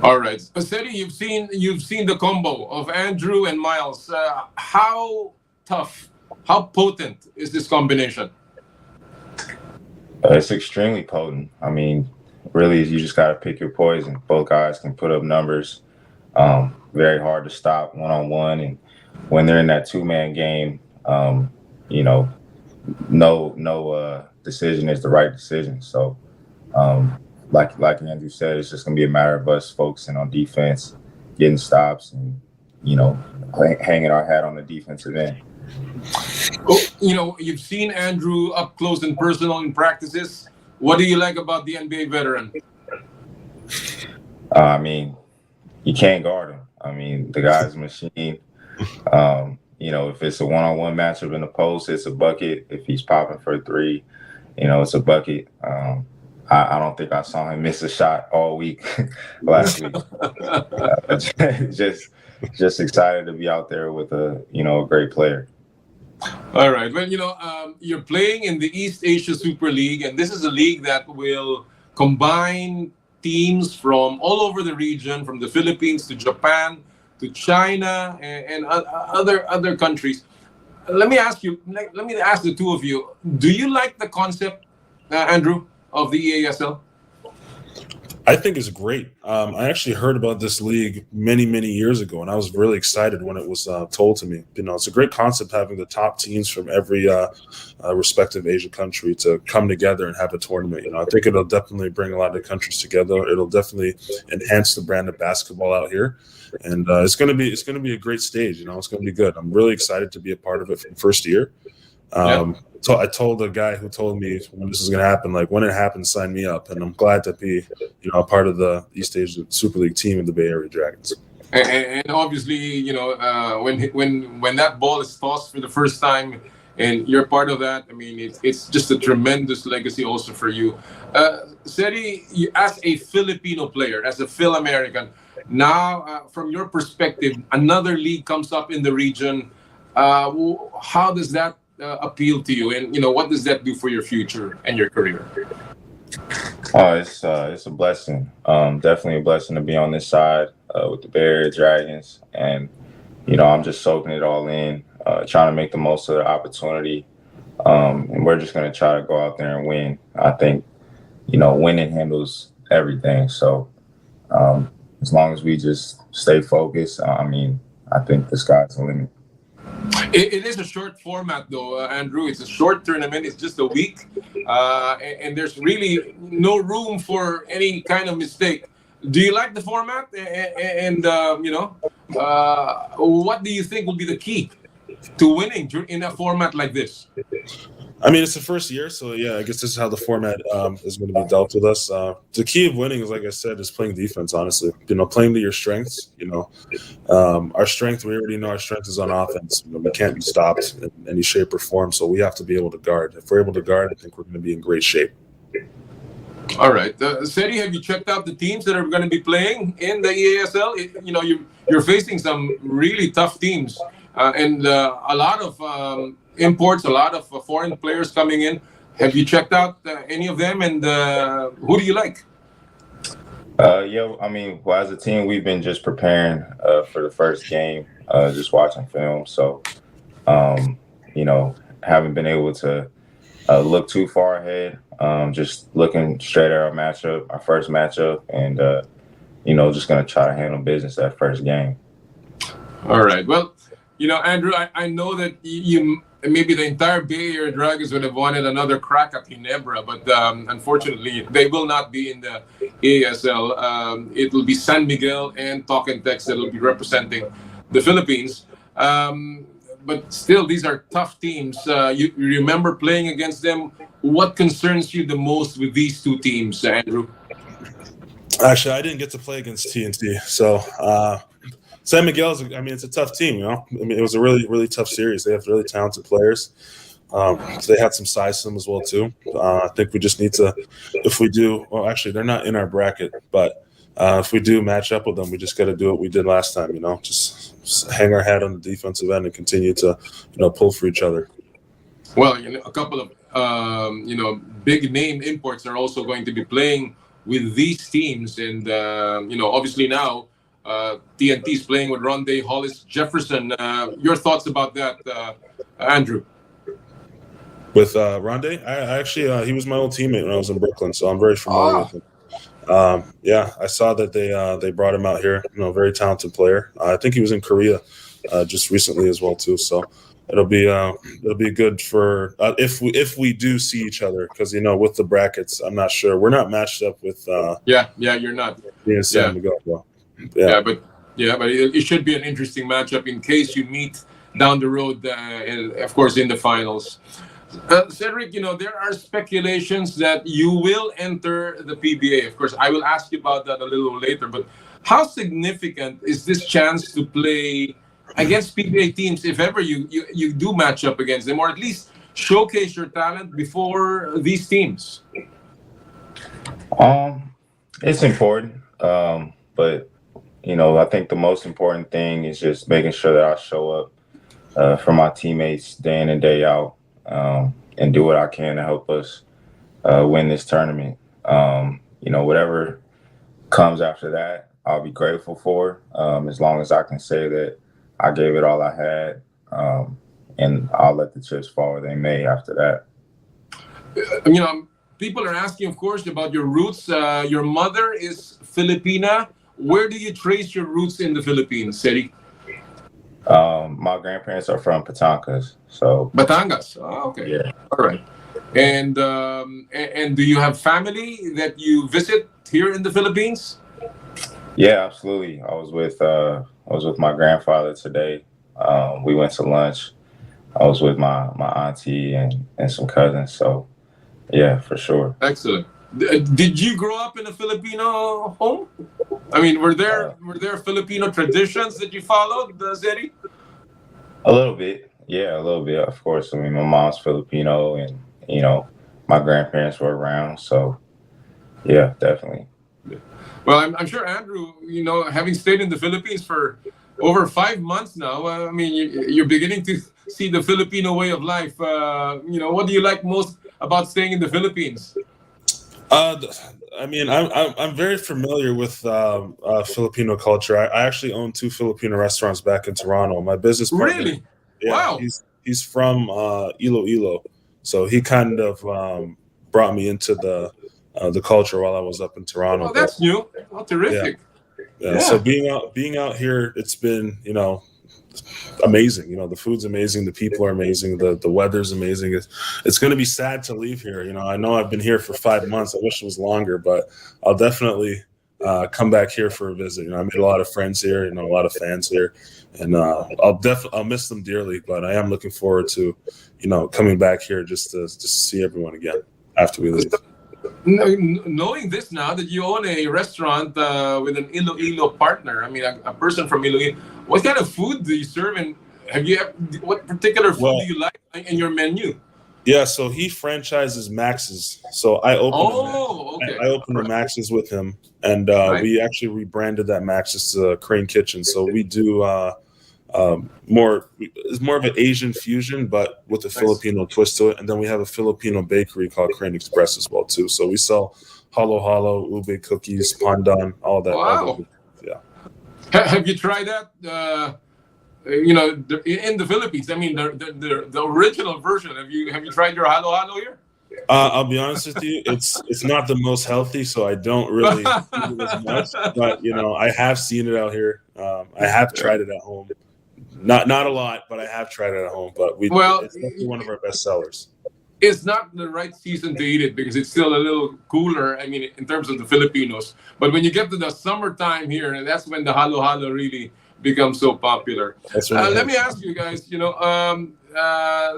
All right. Sedi, you've seen the combo of Andrew and Miles. How tough, how potent is this combination? It's extremely potent. Really, you just got to pick your poison. Both guys can put up numbers. Very hard to stop one-on-one. And when they're in that two-man game, no decision is the right decision. So, like Andrew said, it's just going to be a matter of us focusing on defense, getting stops, and, hanging our hat on the defensive end. You've seen Andrew up close and personal in practices. What do you like about the NBA veteran? You can't guard him. The guy's a machine. If it's a one-on-one matchup in the post, it's a bucket. If he's popping for a three, it's a bucket. I don't think I saw him miss a shot all week last week. Just excited to be out there with a great player. All right. Well, you're playing in the East Asia Super League, and this is a league that will combine teams from all over the region, from the Philippines to Japan to China and other countries. let me ask you. Let me ask the two of you. Do you like the concept, Andrew, of the EASL? I think it's great. I actually heard about this league many, many years ago, and I was really excited when it was told to me. It's a great concept having the top teams from every respective Asian country to come together and have a tournament. I think it'll definitely bring a lot of countries together. It'll definitely enhance the brand of basketball out here, and it's going to be a great stage. It's going to be good. I'm really excited to be a part of it from first year. So I told the guy who told me when this is going to happen, like when it happens, sign me up. And I'm glad to be, a part of the East Asia Super League team of the Bay Area Dragons. And obviously, when that ball is tossed for the first time, and you're part of that, I mean, it's just a tremendous legacy also for you. Seri, as a Filipino player, as a Fil-American, now from your perspective, another league comes up in the region. How does that appeal to you, and what does that do for your future and your career? Oh, it's a blessing. Definitely a blessing to be on this side with the Bay Area Dragons, and I'm just soaking it all in, trying to make the most of the opportunity, and we're just going to try to go out there and win. I think winning handles everything. So as long as we just stay focused, I think the sky's the limit. It is a short format, though, Andrew. It's a short tournament. It's just a week, and there's really no room for any kind of mistake. Do you like the format? And what do you think will be the key to winning in a format like this? It's the first year, so yeah, I guess this is how the format is going to be dealt with us. The key of winning, is, like I said, is playing defense, honestly. Playing to your strengths. Our strength, we already know our strength is on offense. We can't be stopped in any shape or form, so we have to be able to guard. If we're able to guard, I think we're going to be in great shape. All right. Seri, have you checked out the teams that are going to be playing in the EASL? You're facing some really tough teams, and a lot of imports, a lot of foreign players coming in. Have you checked out any of them, and who do you like? As a team, we've been just preparing for the first game, just watching film. So, haven't been able to look too far ahead. Just looking straight at our first matchup, and just going to try to handle business that first game. All right. Well, Andrew, I know that you maybe the entire Bay Area Dragons would have wanted another crack at Ginebra, but unfortunately, they will not be in the ASL. It will be San Miguel and Talk and Text that will be representing the Philippines. But still, these are tough teams. You remember playing against them. What concerns you the most with these two teams, Andrew? Actually, I didn't get to play against TNT, so San Miguel's. It's a tough team. It was a really, really tough series. They have really talented players. They had some size to them as well too. I think we just need to, if we do. Well, actually, they're not in our bracket, but if we do match up with them, we just got to do what we did last time. Just hang our hat on the defensive end and continue to, pull for each other. Well, a couple of big name imports are also going to be playing with these teams, and obviously now TNT is playing with Rondé Hollis Jefferson. Your thoughts about that, Andrew? With Rondé, I actually he was my old teammate when I was in Brooklyn, so I'm very familiar with him. I saw that they brought him out here. Very talented player. I think he was in Korea just recently as well too. So it'll be good for if we do see each other, because with the brackets, I'm not sure. We're not matched up with. You're not. San Miguel, well. But it should be an interesting matchup in case you meet down the road, and of course in the finals. Sedrick, there are speculations that you will enter the PBA. Of course, I will ask you about that a little later. But how significant is this chance to play against PBA teams, if ever you do match up against them, or at least showcase your talent before these teams? It's important, but I think the most important thing is just making sure that I show up for my teammates day in and day out, and do what I can to help us win this tournament. Whatever comes after that, I'll be grateful for, as long as I can say that I gave it all I had. and I'll let the chips fall where they may after that. People are asking, of course, about your roots. Your mother is Filipina. Where do you trace your roots in the Philippines, Sedrick? My grandparents are from Batangas, so Batangas. Oh, okay. Yeah. All right. And do you have family that you visit here in the Philippines? Yeah, absolutely. I was with my grandfather today. We went to lunch. I was with my auntie and some cousins. So, yeah, for sure. Excellent. Did you grow up in a Filipino home? I mean, were there Filipino traditions that you followed, Sedrick? A little bit. Yeah, a little bit, of course. I mean, my mom's Filipino and, my grandparents were around. So, yeah, definitely. Well, I'm sure, Andrew, having stayed in the Philippines for over 5 months now, I mean, you're beginning to see the Filipino way of life. What do you like most about staying in the Philippines? I mean, I'm very familiar with Filipino culture. I actually own 2 Filipino restaurants back in Toronto. My business partner, Really? yeah, Wow. He's from Iloilo, so he kind of brought me into the culture while I was up in Toronto. Oh, that's new. Oh, terrific. Yeah. So being out here, it's been amazing. The food's amazing, the people are amazing, the weather's amazing. It's going to be sad to leave here. I know I've been here for 5 months. I wish it was longer, but I'll definitely come back here for a visit. I made a lot of friends here, a lot of fans here, and I'll miss them dearly. But I am looking forward to coming back here just to see everyone again after we leave. Knowing this now that you own a restaurant with an Iloilo partner, I mean, a person from Iloilo, what kind of food do you serve? And what particular food do you like in your menu? Yeah, so he franchises Max's. So I opened okay. I opened the Max's with him, and we actually rebranded that Max's to Crane Kitchen. So we do it's more of an Asian fusion, but with a Filipino twist to it. And then we have a Filipino bakery called Crane Express as well too. So we sell halo, ube cookies, pandan, all that. Wow. Yeah. Have you tried that? In the Philippines. I mean, the original version. Have you tried your halo here? I'll be honest with you, it's not the most healthy, so I don't really eat it as much. But I have seen it out here. I have tried it at home. Not a lot, but I have tried it at home. But it's definitely one of our best sellers. It's not the right season to eat it because it's still a little cooler. I mean, in terms of the Filipinos. But when you get to the summertime here, and that's when the halo really becomes so popular. Let me ask you guys.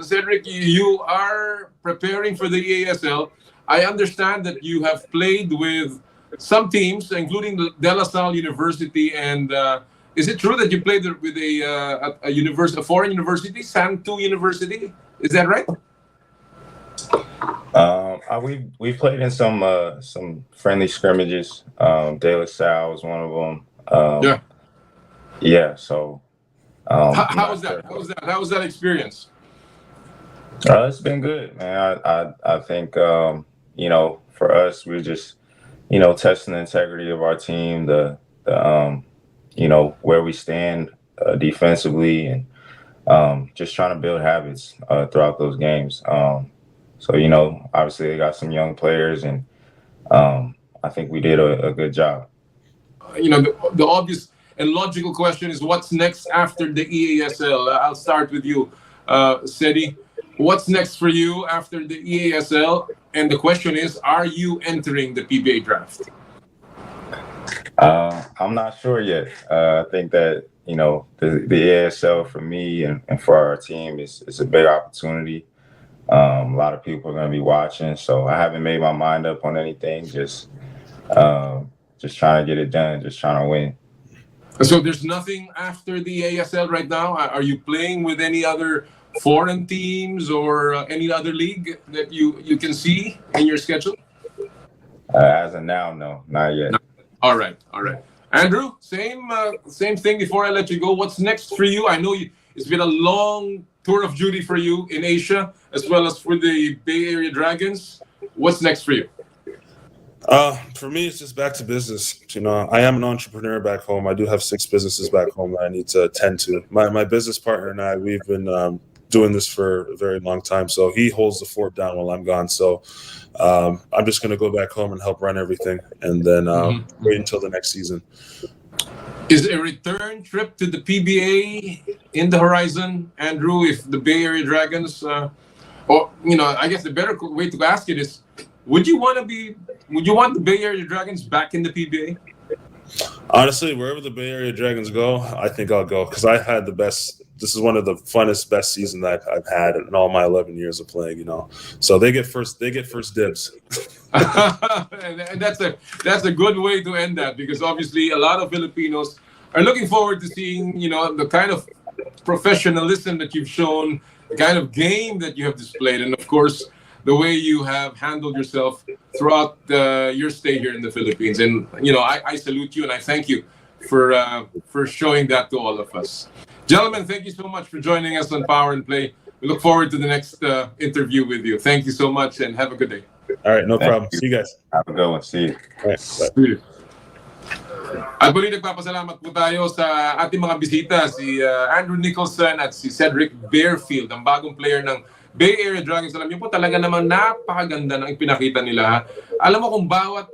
Sedrick, you are preparing for the EASL. I understand that you have played with some teams, including De La Salle University, and is it true that you played with a foreign university, Santo University? Is that right? We played in some friendly scrimmages. De La Salle was one of them. Yeah. So, how was that? How was that experience? It's been good, man. I think for us, we're just testing the integrity of our team, the where we stand defensively, and just trying to build habits throughout those games. So obviously they got some young players, and I think we did a good job. The obvious and logical question is, what's next after the EASL? I'll start with you, Sedrick. What's next for you after the EASL? And the question is, are you entering the PBA draft? I'm not sure yet. I think that the EASL for me and for our team is a big opportunity. A lot of people are going to be watching, so I haven't made my mind up on anything. Just trying to get it done, just trying to win. So there's nothing after the ASL right now? Are you playing with any other foreign teams or any other league that you can see in your schedule? As of now, no, not yet. No. All right. Andrew, same thing before I let you go. What's next for you? I know it's been a long tour of duty for you in Asia, as well as for the Bay Area Dragons. What's next for you? For me, it's just back to business. I am an entrepreneur back home. I do have 6 businesses back home that I need to attend to. My business partner and I, we've been doing this for a very long time. So he holds the fort down while I'm gone. So I'm just going to go back home and help run everything, and then wait until the next season. Is a return trip to the PBA in the horizon, Andrew, if the Bay Area Dragons, or, you know, I guess the better way to ask it is, would you want the Bay Area Dragons back in the PBA? Honestly, wherever the Bay Area Dragons go, I think I'll go, because I had the best. This is one of the funnest, best season that I've had in all my 11 years of playing. You know, so they get first dibs. And that's a good way to end that, because obviously a lot of Filipinos are looking forward to seeing, you know, the kind of professionalism that you've shown, the kind of game that you have displayed, and of course the way you have handled yourself throughout your stay here in the Philippines. And you know, I salute you and I thank you for showing that to all of us. Gentlemen, thank you so much for joining us on Power and Play. We look forward to the next interview with you. Thank you so much and have a good day. All right, no problem. See you guys. Have a good one. See you. All right, bye. At muli nagpapasalamat po tayo sa ating mga bisita, si Andrew Nicholson at si Sedrick Barefield, ang bagong player ng Bay Area Dragons. Alam niyo po, talaga naman napakaganda ng ipinakita nila. Alam mo, kung bawat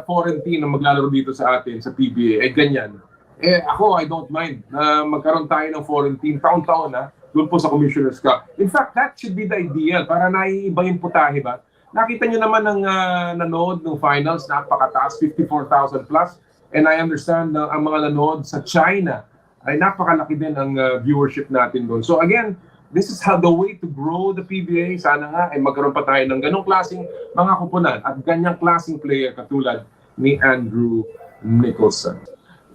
foreign team na maglalaro dito sa atin, sa PBA, ganyan. Ako, I don't mind na magkaroon tayo ng foreign team taon-taon doon po sa Commissioner's Cup. In fact, that should be the ideal para naiiba yung putahe ba? Nakita nyo naman ng nanood ng finals, napakataas, 54,000 plus. And I understand na ang mga nanood sa China ay napakalaki din ang viewership natin doon. So again, this is how the way to grow the PBA. Sana nga ay magkaroon pa tayo ng ganong klaseng mga kupunan at ganyang klaseng player katulad ni Andrew Nicholson.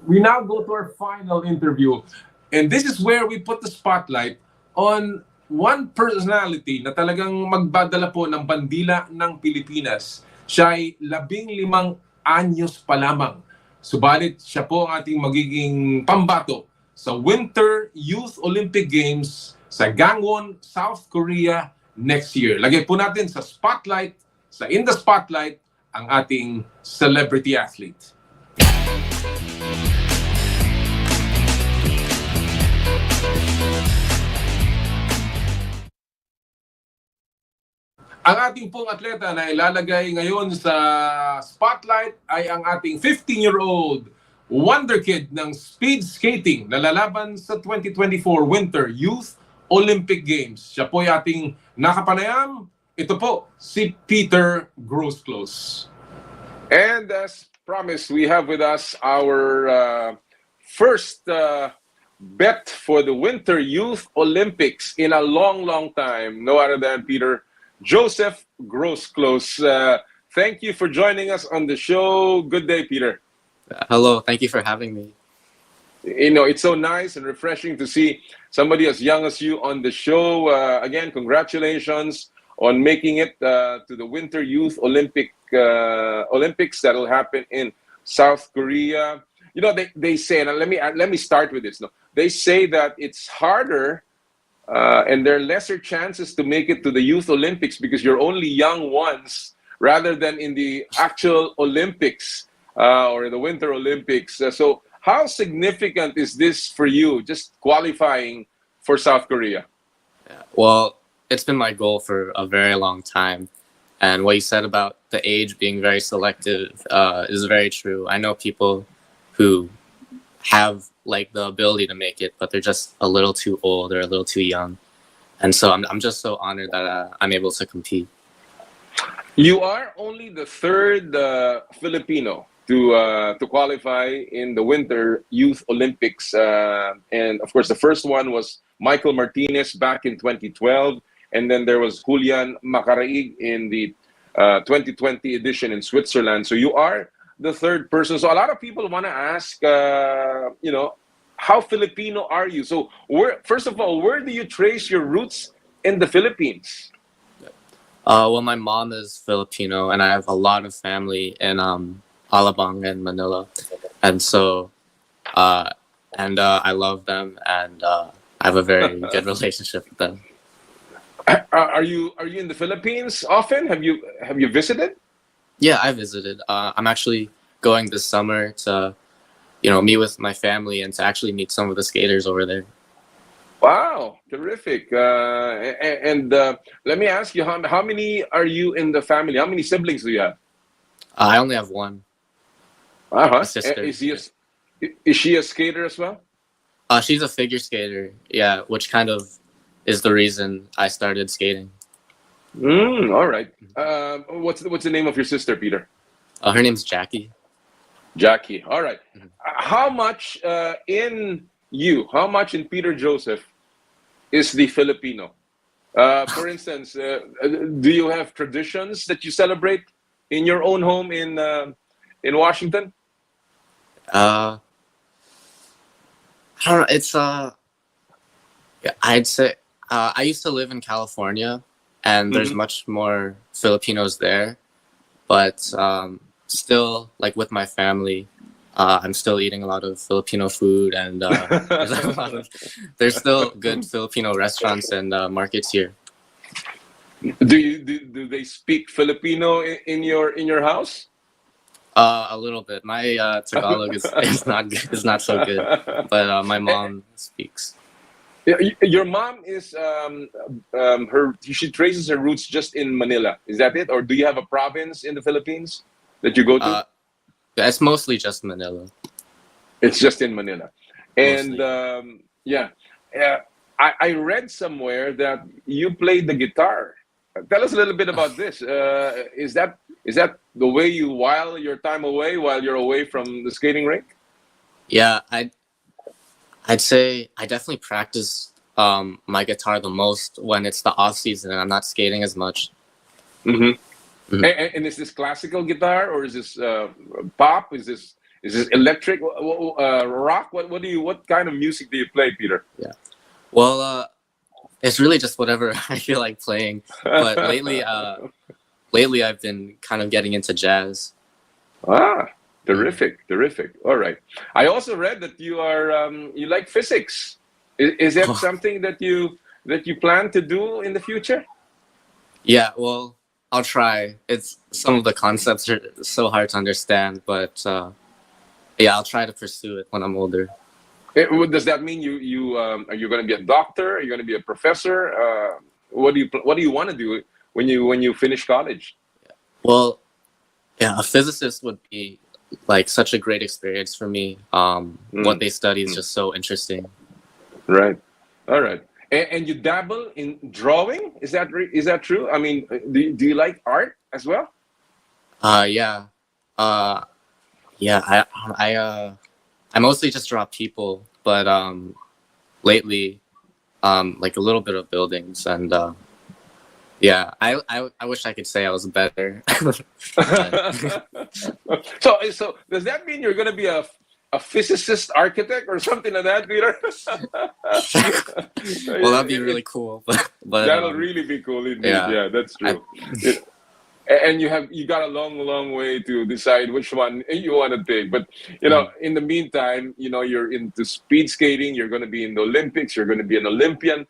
We now go to our final interview. And this is where we put the spotlight on one personality na talagang magbadala po ng bandila ng Pilipinas. Siya ay 15 anyos pa lamang. Subalit siya po ang ating magiging pambato sa Winter Youth Olympic Games sa Bangon, South Korea next year. Lagay po natin sa spotlight, in the spotlight, ang ating celebrity athlete. Ang ating pong atleta na ilalagay ngayon sa spotlight ay ang ating 15-year-old wonder kid ng speed skating na lalaban sa 2024 Winter Youth Olympic Games. Siya po ay ating nakapanayam. Ito po, si Peter Groseclose. And as promised, we have with us our first bet for the Winter Youth Olympics in a long, long time. No other than Peter Joseph Groseclose. Thank you for joining us on the show. Good day, Peter. Hello, thank you for having me. You know, it's so nice and refreshing to see somebody as young as you on the show. Again, congratulations on making it to the Winter Youth Olympics that will happen in South Korea. You know, they say, and let me start with this. No, they say that it's harder and there are lesser chances to make it to the Youth Olympics because you're only young ones rather than in the actual Olympics or the Winter Olympics. So how significant is this for you, just qualifying for South Korea? Well, it's been my goal for a very long time. And what you said about the age being very selective is very true. I know people who have like the ability to make it, but they're just a little too old or a little too young. And so I'm just so honored that I'm able to compete. You are only the third Filipino to qualify in the Winter Youth Olympics. And of course, the first one was Michael Martinez back in 2012. And then there was Julian Macaraig in the 2020 edition in Switzerland. So you are the third person. So a lot of people want to ask, you know, how Filipino are you? So first of all, where do you trace your roots in the Philippines? Well, my mom is Filipino, and I have a lot of family in Alabang and Manila. And so, I love them, and I have a very good relationship with them. Are you in the Philippines often? Have you visited? Yeah, I visited. I'm actually going this summer to, you know, meet with my family and to actually meet some of the skaters over there. Wow, terrific. Let me ask you, how many are you in the family? How many siblings do you have? I only have one, Uh-huh. a sister. Is she a skater as well? She's a figure skater, yeah, which kind of is the reason I started skating. All right. What's the name of your sister, Peter? Her name's Jackie. Jackie. All right. How much how much in Peter Joseph is the Filipino? For instance, do you have traditions that you celebrate in your own home in Washington? I don't know. It's yeah, I'd say I used to live in California, and there's much more Filipinos there, but still, like with my family, I'm still eating a lot of Filipino food, and there's still good Filipino restaurants and markets here. Do they speak Filipino in your house? A little bit. My Tagalog is not so good, but my mom speaks. Your mom is she traces her roots just in Manila. Is that it, or do you have a province in the Philippines that you go to? It's mostly just Manila. It's just in Manila, and I read somewhere that you played the guitar. Tell us a little bit about this. Is that the way you while your time away while you're away from the skating rink? Yeah, I'd say I definitely practice my guitar the most when it's the off season and I'm not skating as much. And is this classical guitar, or is this pop? Is this electric? Rock? What kind of music do you play, Peter? Yeah. Well, it's really just whatever I feel like playing. But lately I've been kind of getting into jazz. Terrific. All right. I also read that you are you like physics. Is that something that you plan to do in the future? Yeah, well, I'll try. It's some of the concepts are so hard to understand, but yeah, I'll try to pursue it when I'm older. Does that mean you are you going to be a doctor? Are you going to be a professor? What do you want to do when you finish college? Well, yeah, a physicist would be like such a great experience for me. What they study is just so interesting. Right. All right. And you dabble in drawing? Is that true? I mean, do you like art as well? Yeah. Yeah. I mostly just draw people, but lately, like a little bit of buildings, and yeah, I wish I could say I was better. So does that mean you're going to be a physicist architect or something like that, Peter? Well, that'd be really cool. But that'll really be cool indeed. Yeah, that's true. And you got a long way to decide which one you want to take. But in the meantime, you're into speed skating. You're going to be in the Olympics. You're going to be an Olympian.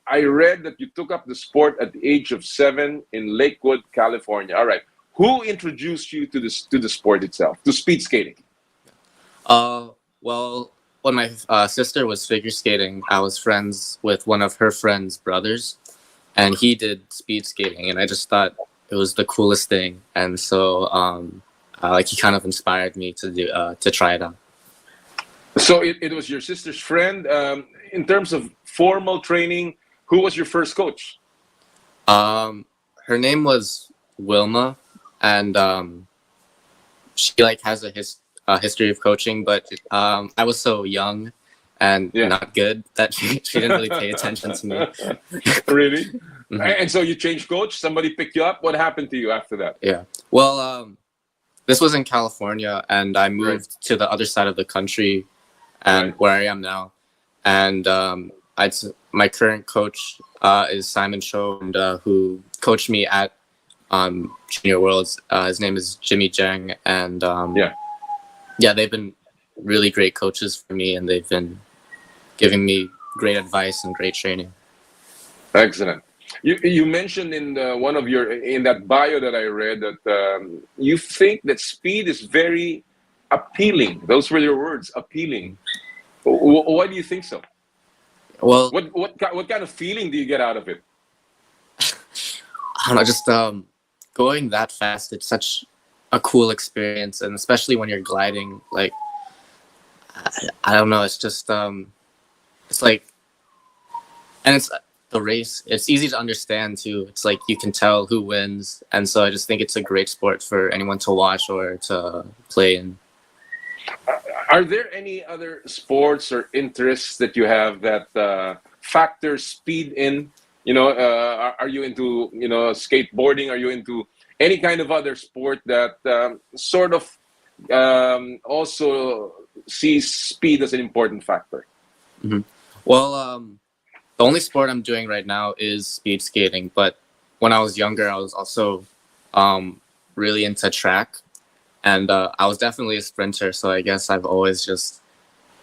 I read that you took up the sport at the age of 7 in Lakewood, California. All right. Who introduced you to the sport itself, to speed skating? Well, when my sister was figure skating, I was friends with one of her friend's brothers, and he did speed skating, and I just thought it was the coolest thing, and so like he kind of inspired me to try it out. So it was your sister's friend. In terms of formal training, who was your first coach? Her name was Wilma, and she like has a history of coaching, but I was so young and not good that she didn't really pay attention to me. Really? And so you changed coach? Somebody picked you up? What happened to you after that? Yeah. Well, this was in California, and I moved to the other side of the country, and where I am now. And my current coach is Simon Cho, and who coached me at Junior Worlds. His name is Jimmy Jang, and yeah, they've been really great coaches for me, and they've been giving me great advice and great training. Excellent. You mentioned in one of in that bio that I read that you think that speed is very appealing. Those were your words, appealing. Why do you think so? Well, What kind of feeling do you get out of it? I don't know, just going that fast. It's such a cool experience, and especially when you're gliding. Like, I don't know. It's just it's like, and it's the race. It's easy to understand too. It's like you can tell who wins, and so I just think it's a great sport for anyone to watch or to play in. Are there any other sports or interests that you have that factor speed in? You know, are you into, you know, skateboarding? Are you into any kind of other sport that sort of also sees speed as an important factor? Mm-hmm. Well, the only sport I'm doing right now is speed skating. But when I was younger, I was also really into track. And I was definitely a sprinter, so I guess I've always just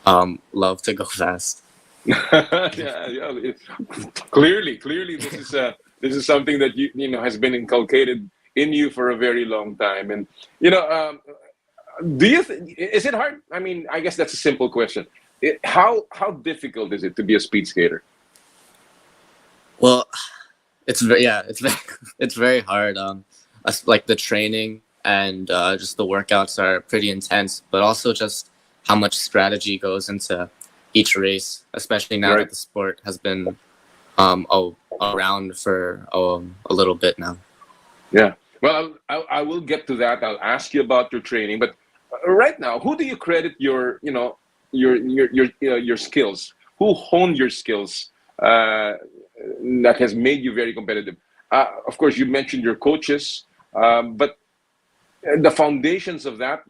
loved to go fast. yeah. Clearly, this is something that you know has been inculcated in you for a very long time. And you know, do you is it hard? I mean, I guess that's a simple question. How difficult is it to be a speed skater? Well, it's very hard. Like the training and just the workouts are pretty intense, but also just how much strategy goes into each race, especially now that the sport has been around for a little bit now. Yeah. Well, I will get to that. I'll ask you about your training, but right now, who do you credit your skills? Who honed your skills that has made you very competitive? Of course, you mentioned your coaches, but the foundations of that,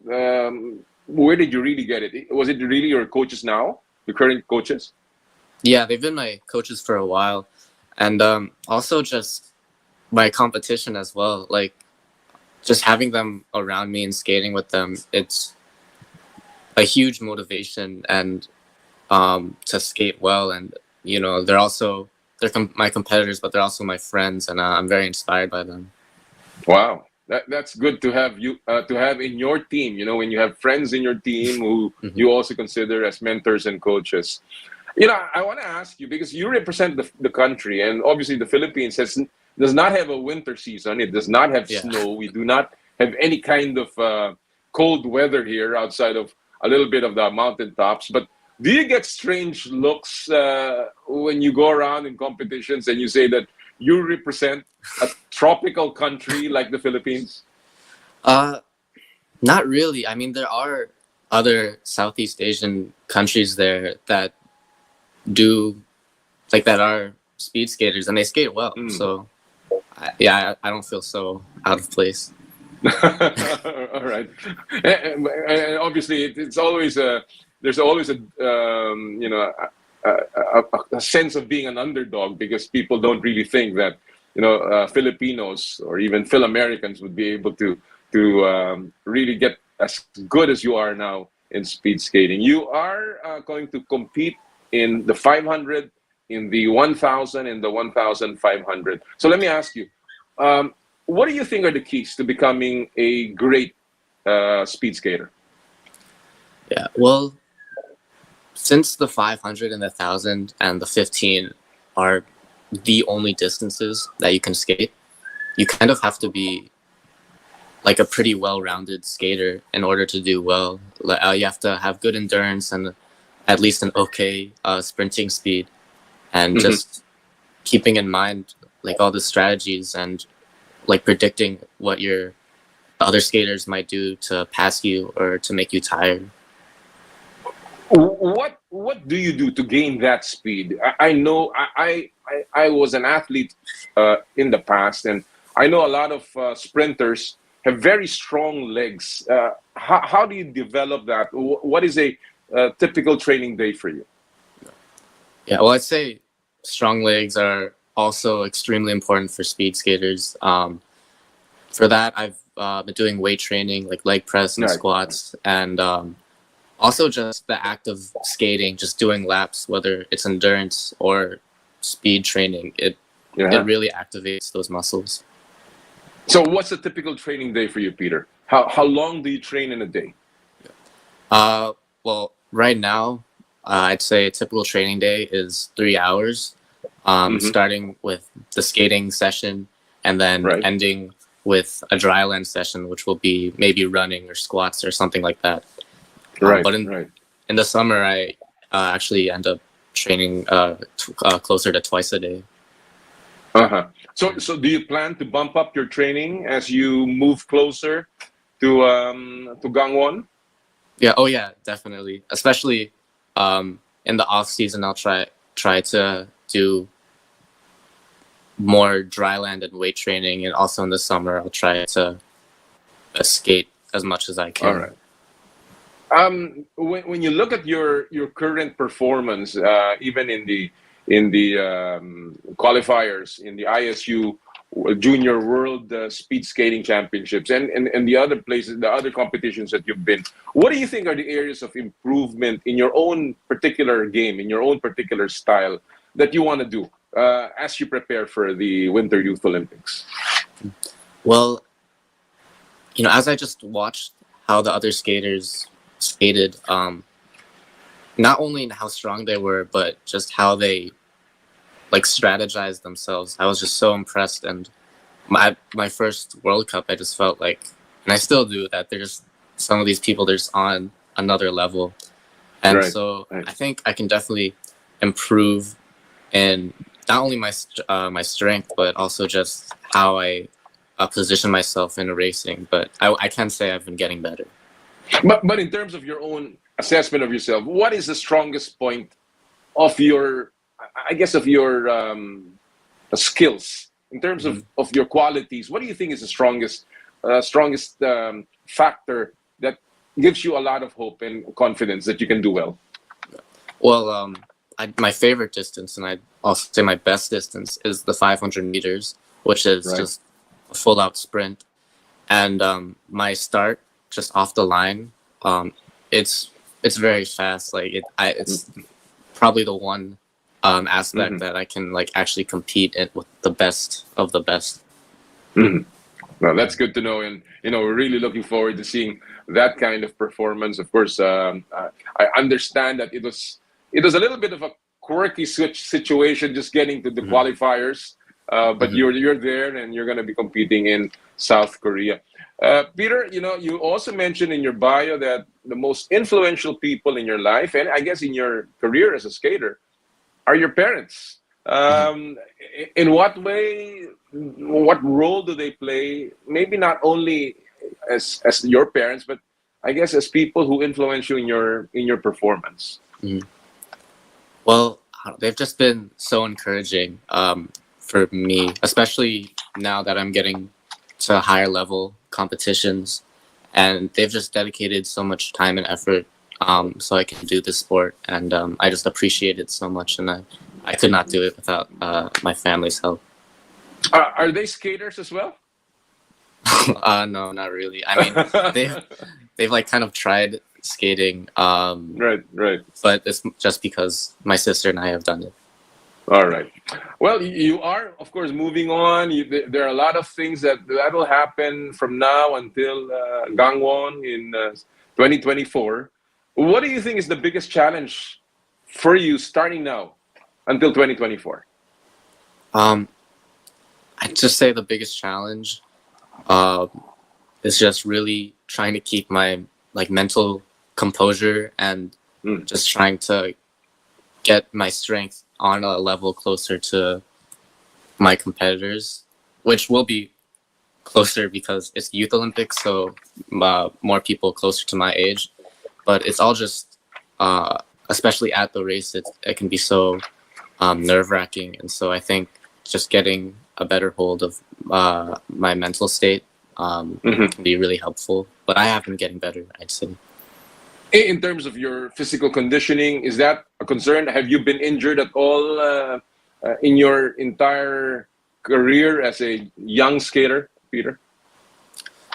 where did you really get it? Was it really your coaches now, the current coaches? Yeah, they've been my coaches for a while. And also just my competition as well. Like, just having them around me and skating with them, it's a huge motivation and to skate well. And, you know, they're my competitors, but they're also my friends. And I'm very inspired by them. Wow. That's good to have to have in your team. You know, when you have friends in your team who you also consider as mentors and coaches. You know, I want to ask you, because you represent the country, and obviously the Philippines does not have a winter season. It does not have snow. We do not have any kind of cold weather here outside of a little bit of the mountaintops. But do you get strange looks when you go around in competitions and you say that you represent a tropical country like the Philippines? Not really. I mean, there are other Southeast Asian countries there that are speed skaters, and they skate well. So, I don't feel so out of place. All right. And obviously, it's always there's always a sense of being an underdog, because people don't really think that Filipinos or even Fil-Americans would be able to really get as good as you are now in speed skating. You are going to compete in the 500, in the 1,000, in the 1,500. So let me ask you, what do you think are the keys to becoming a great speed skater? Yeah, well, since the 500 and the 1,000 and the 15 are the only distances that you can skate, you kind of have to be like a pretty well-rounded skater in order to do well. You have to have good endurance and at least an okay sprinting speed, and just keeping in mind like all the strategies and like predicting what your other skaters might do to pass you or to make you tired. What do you do to gain that speed? I know I was an athlete in the past, and I know a lot of sprinters have very strong legs. How do you develop that? What is a typical training day for you? Yeah, well, I'd say strong legs are also extremely important for speed skaters. For that, I've been doing weight training, like leg press and squats, and also just the act of skating, just doing laps, whether it's endurance or speed training, it really activates those muscles. So what's a typical training day for you, Peter? How long do you train in a day? Well, right now I'd say a typical training day is 3 hours, starting with the skating session and then ending with a dry land session, which will be maybe running or squats or something like that. But in the summer, I actually end up training closer to twice a day. So do you plan to bump up your training as you move closer to Gangwon? Yeah. Oh, yeah. Definitely. Especially in the off season, I'll try to do more dry land and weight training, and also in the summer, I'll try to skate as much as I can. All right. When you look at your current performance, even in the qualifiers in the ISU Junior World Speed Skating Championships and the other places, the other competitions that you've been, what do you think are the areas of improvement in your own particular game, in your own particular style that you want to do as you prepare for the Winter Youth Olympics? Well, as I just watched how the other skaters skated, not only in how strong they were, but just how they strategized themselves. I was just so impressed, and my first World Cup, I just felt like, and I still do, that there's some of these people there's on another level, and I think I can definitely improve in not only my strength, but also just how I position myself in racing. But I can say I've been getting better. But in terms of your own assessment of yourself, what is the strongest point of your, I guess, of your skills in terms of your qualities? What do you think is the strongest factor that gives you a lot of hope and confidence that you can do well? Well, my favorite distance, and I'd also say my best distance, is the 500 meters, which is just a full-out sprint. And my start, just off the line, it's very fast. It's probably the one aspect that I can actually compete with the best of the best. Well, that's good to know, and we're really looking forward to seeing that kind of performance. Of course, I understand that it was a little bit of a quirky situation just getting to the qualifiers, but you're there and you're going to be competing in South Korea. Peter, you also mentioned in your bio that the most influential people in your life, and I guess in your career as a skater, are your parents. In what way, what role do they play? Maybe not only as your parents, but I guess as people who influence you in your performance. Well, they've just been so encouraging for me, especially now that I'm getting to higher level competitions, and they've just dedicated so much time and effort so I can do this sport, and I just appreciate it so much, and I could not do it without my family's help. Are they skaters as well? No, not really. I mean, they've kind of tried skating, right, but it's just because my sister and I have done it. All right. Well, you are, of course, moving on. There are a lot of things that will happen from now until Gangwon in 2024. What do you think is the biggest challenge for you starting now until 2024? I'd just say the biggest challenge is just really trying to keep my mental composure and just trying to get my strength on a level closer to my competitors, which will be closer because it's Youth Olympics, so more people closer to my age. But it's all just, especially at the race, it can be so nerve-wracking. And so I think just getting a better hold of my mental state can be really helpful. But I have been getting better, I'd say. In terms of your physical conditioning, is that a concern? Have you been injured at all in your entire career as a young skater, Peter?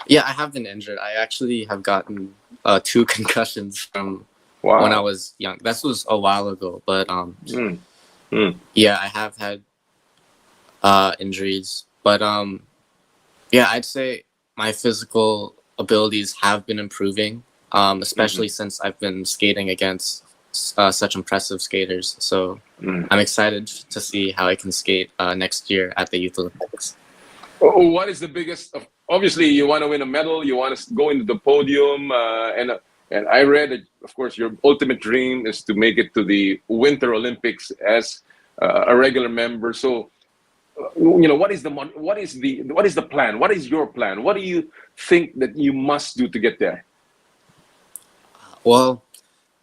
Yeah, I have been injured. I actually have gotten 2 concussions from when I was young. This was a while ago, but yeah, I have had injuries. But yeah, I'd say my physical abilities have been improving. Especially since I've been skating against such impressive skaters. So I'm excited to see how I can skate next year at the Youth Olympics. What is the biggest? Obviously, you want to win a medal. You want to go into the podium, and I read that, of course, your ultimate dream is to make it to the Winter Olympics as a regular member. So, what is the plan? What is your plan? What do you think that you must do to get there? Well,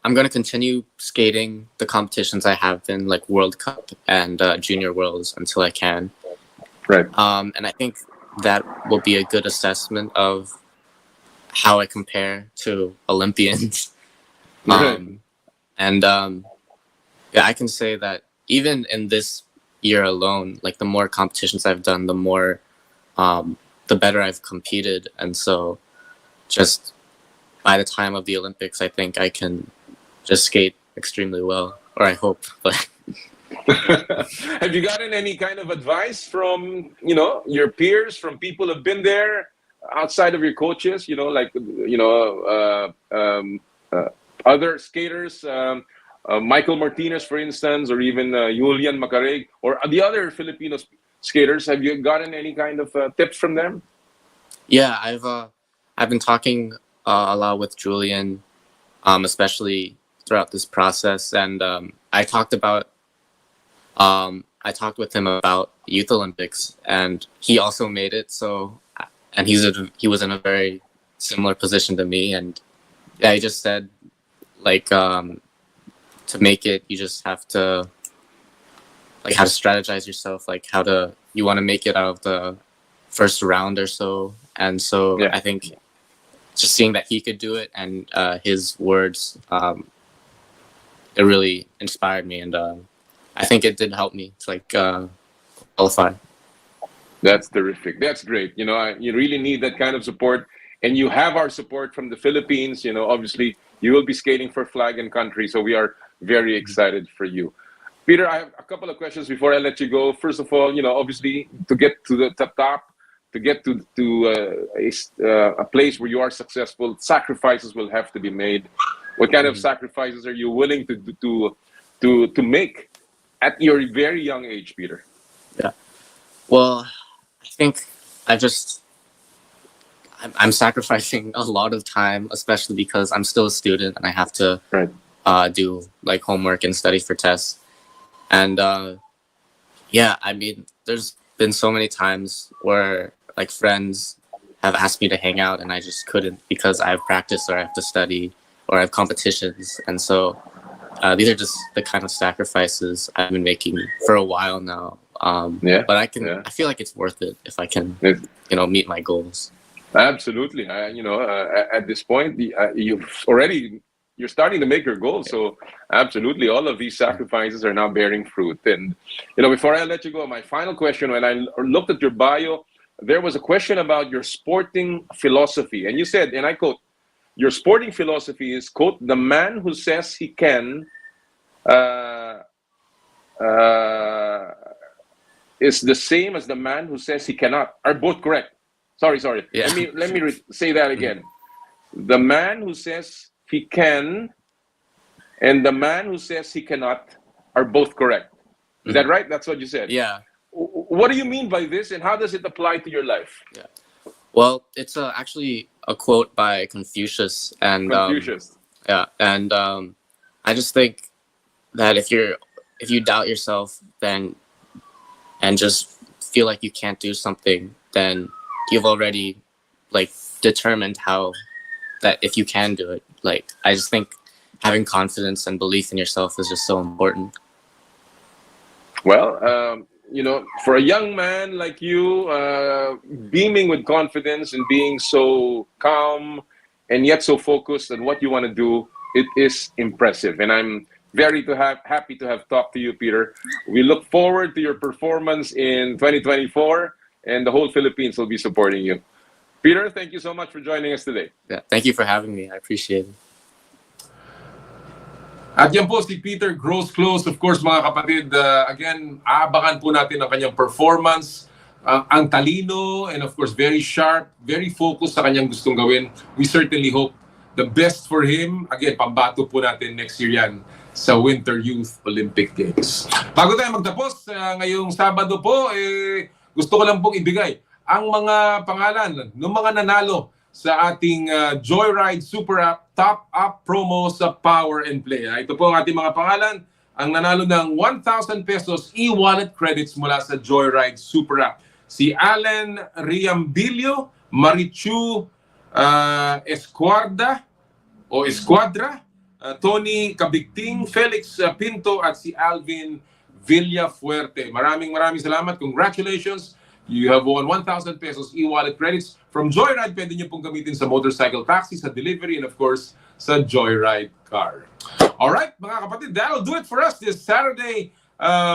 I'm going to continue skating the competitions I have been, like World Cup and Junior Worlds, until I can. Right. And I think that will be a good assessment of how I compare to Olympians. Right. Yeah, I can say that even in this year alone, like the more competitions I've done, the more, the better I've competed. And so just by the time of the Olympics, I think I can just skate extremely well, or I hope. But have you gotten any kind of advice from, your peers, from people who've been there outside of your coaches, other skaters, Michael Martinez, for instance, or even Julian Macarig, or the other Filipino skaters? Have you gotten any kind of tips from them? yeah, I've been talking a lot with Julian, especially throughout this process, and I talked with him about Youth Olympics, and he also made it. So, and he was in a very similar position to me, and yeah, he just said, like, to make it, you just have to, like, how to strategize yourself, like you want to make it out of the first round or so. And so I think just seeing that he could do it, and his words, it really inspired me, and I think it did help me to qualify. That's terrific. That's great. You really need that kind of support, and you have our support from the Philippines. Obviously, you will be skating for flag and country, so we are very excited for you. Peter, I have a couple of questions before I let you go. First of all, obviously, to get to the top, to get to a place where you are successful, sacrifices will have to be made. What kind of sacrifices are you willing to make at your very young age, Peter? Yeah. Well, I think I'm sacrificing a lot of time, especially because I'm still a student and I have to do like homework and study for tests. And yeah, I mean, there's been so many times where like friends have asked me to hang out and I just couldn't because I have practice or I have to study or I have competitions. And so these are just the kind of sacrifices I've been making for a while now. But I feel like it's worth it if I can, meet my goals. Absolutely. At this point, you're starting to make your goals. So absolutely, all of these sacrifices are now bearing fruit. And, before I let you go, my final question, when I looked at your bio, there was a question about your sporting philosophy. And you said, and I quote, your sporting philosophy is, quote, the man who says he can is the same as the man who says he cannot. Are both correct? Sorry. Yeah. Let me say that again. The man who says he can and the man who says he cannot are both correct. Is that right? That's what you said? Yeah. What do you mean by this, and how does it apply to your life? Yeah. Well, it's actually a quote by Confucius, and I just think that if you doubt yourself, then and just feel like you can't do something, then you've already determined how that if you can do it. I just think having confidence and belief in yourself is just so important. Well, for a young man like you, beaming with confidence and being so calm and yet so focused on what you want to do, it is impressive. And I'm very happy to have talked to you, Peter. We look forward to your performance in 2024, and the whole Philippines will be supporting you. Peter, thank you so much for joining us today. Yeah, thank you for having me. I appreciate it. At yan po si Peter Groseclose. Of course, mga kapatid, again, aabangan po natin ang kanyang performance. Ang talino and of course, very sharp, very focused sa kanyang gustong gawin. We certainly hope the best for him. Again, pambato po natin next year yan sa Winter Youth Olympic Games. Bago tayo magtapos, ngayong Sabado po, gusto ko lang pong ibigay ang mga pangalan ng mga nanalo sa ating Joyride Super App Top Up promo sa Power and Play. Ito po ang ating mga pangalan, ang nanalo ng 1,000 pesos e-wallet credits mula sa Joyride Super App. Si Allen Riambilio, Marichu Esquadra, Tony Cabigting, Felix Pinto at si Alvin Villafuerte. Maraming salamat. Congratulations. You have won 1,000 pesos e-wallet credits from Joyride. Pwede nyo pong gamitin sa motorcycle taxi, sa delivery, and of course, sa Joyride car. Alright, mga kapatid, that'll do it for us this Saturday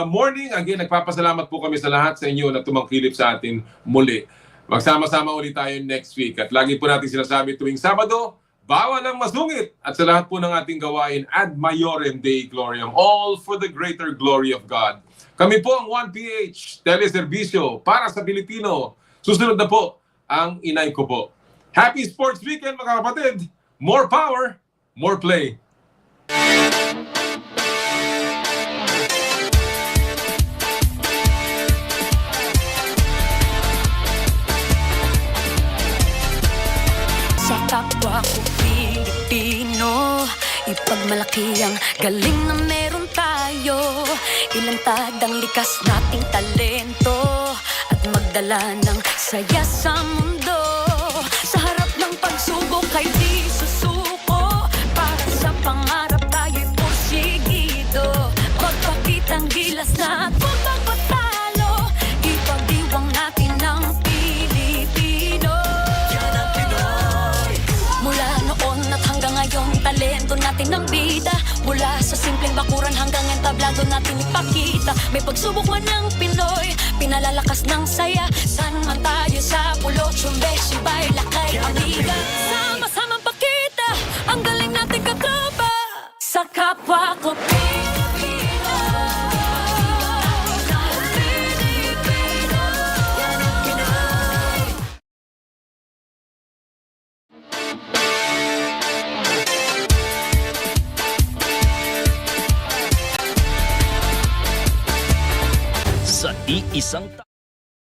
morning. Again, nagpapasalamat po kami sa lahat sa inyo na tumangkilip sa atin muli. Magsama-sama ulit tayo next week. At lagi po natin sinasabi tuwing Sabado, bawal ang masungit. At sa lahat po ng ating gawain, ad maiorem Dei gloriam, all for the greater glory of God. Kami po ang 1PH Teleserbisyo para sa Pilipino. Susunod na po ang inay ko po. Happy Sports Weekend mga kapatid! More power, more play. Sa kapwa ko Pilipino, ipagmalaki ang galing na meron tayo. Ilantad ang likas nating talento at magdala ng saya sa mundo. Sa harap ng pagsubok ay di susuko, para sa pangarap tayo'y porsigido. Magpakitang gilas na at huwag magpatalo, ipagdiwang natin ang Pilipino. Yan ang Pinoy. Mula noon at hanggang ngayon, talento natin ang bida. Mula sa simpleng bakuran hanggang entablado natin ipakita. May pagsubok man ng Pinoy, pinalalakas ng saya. San man tayo sa pulo, Syempre, Sibay, Lakay, Maniga. Sama-samang pakita ang galing natin katropa sa kapwa ko Pilipino. Pilipino, yan ang Pinoy. Sa iisang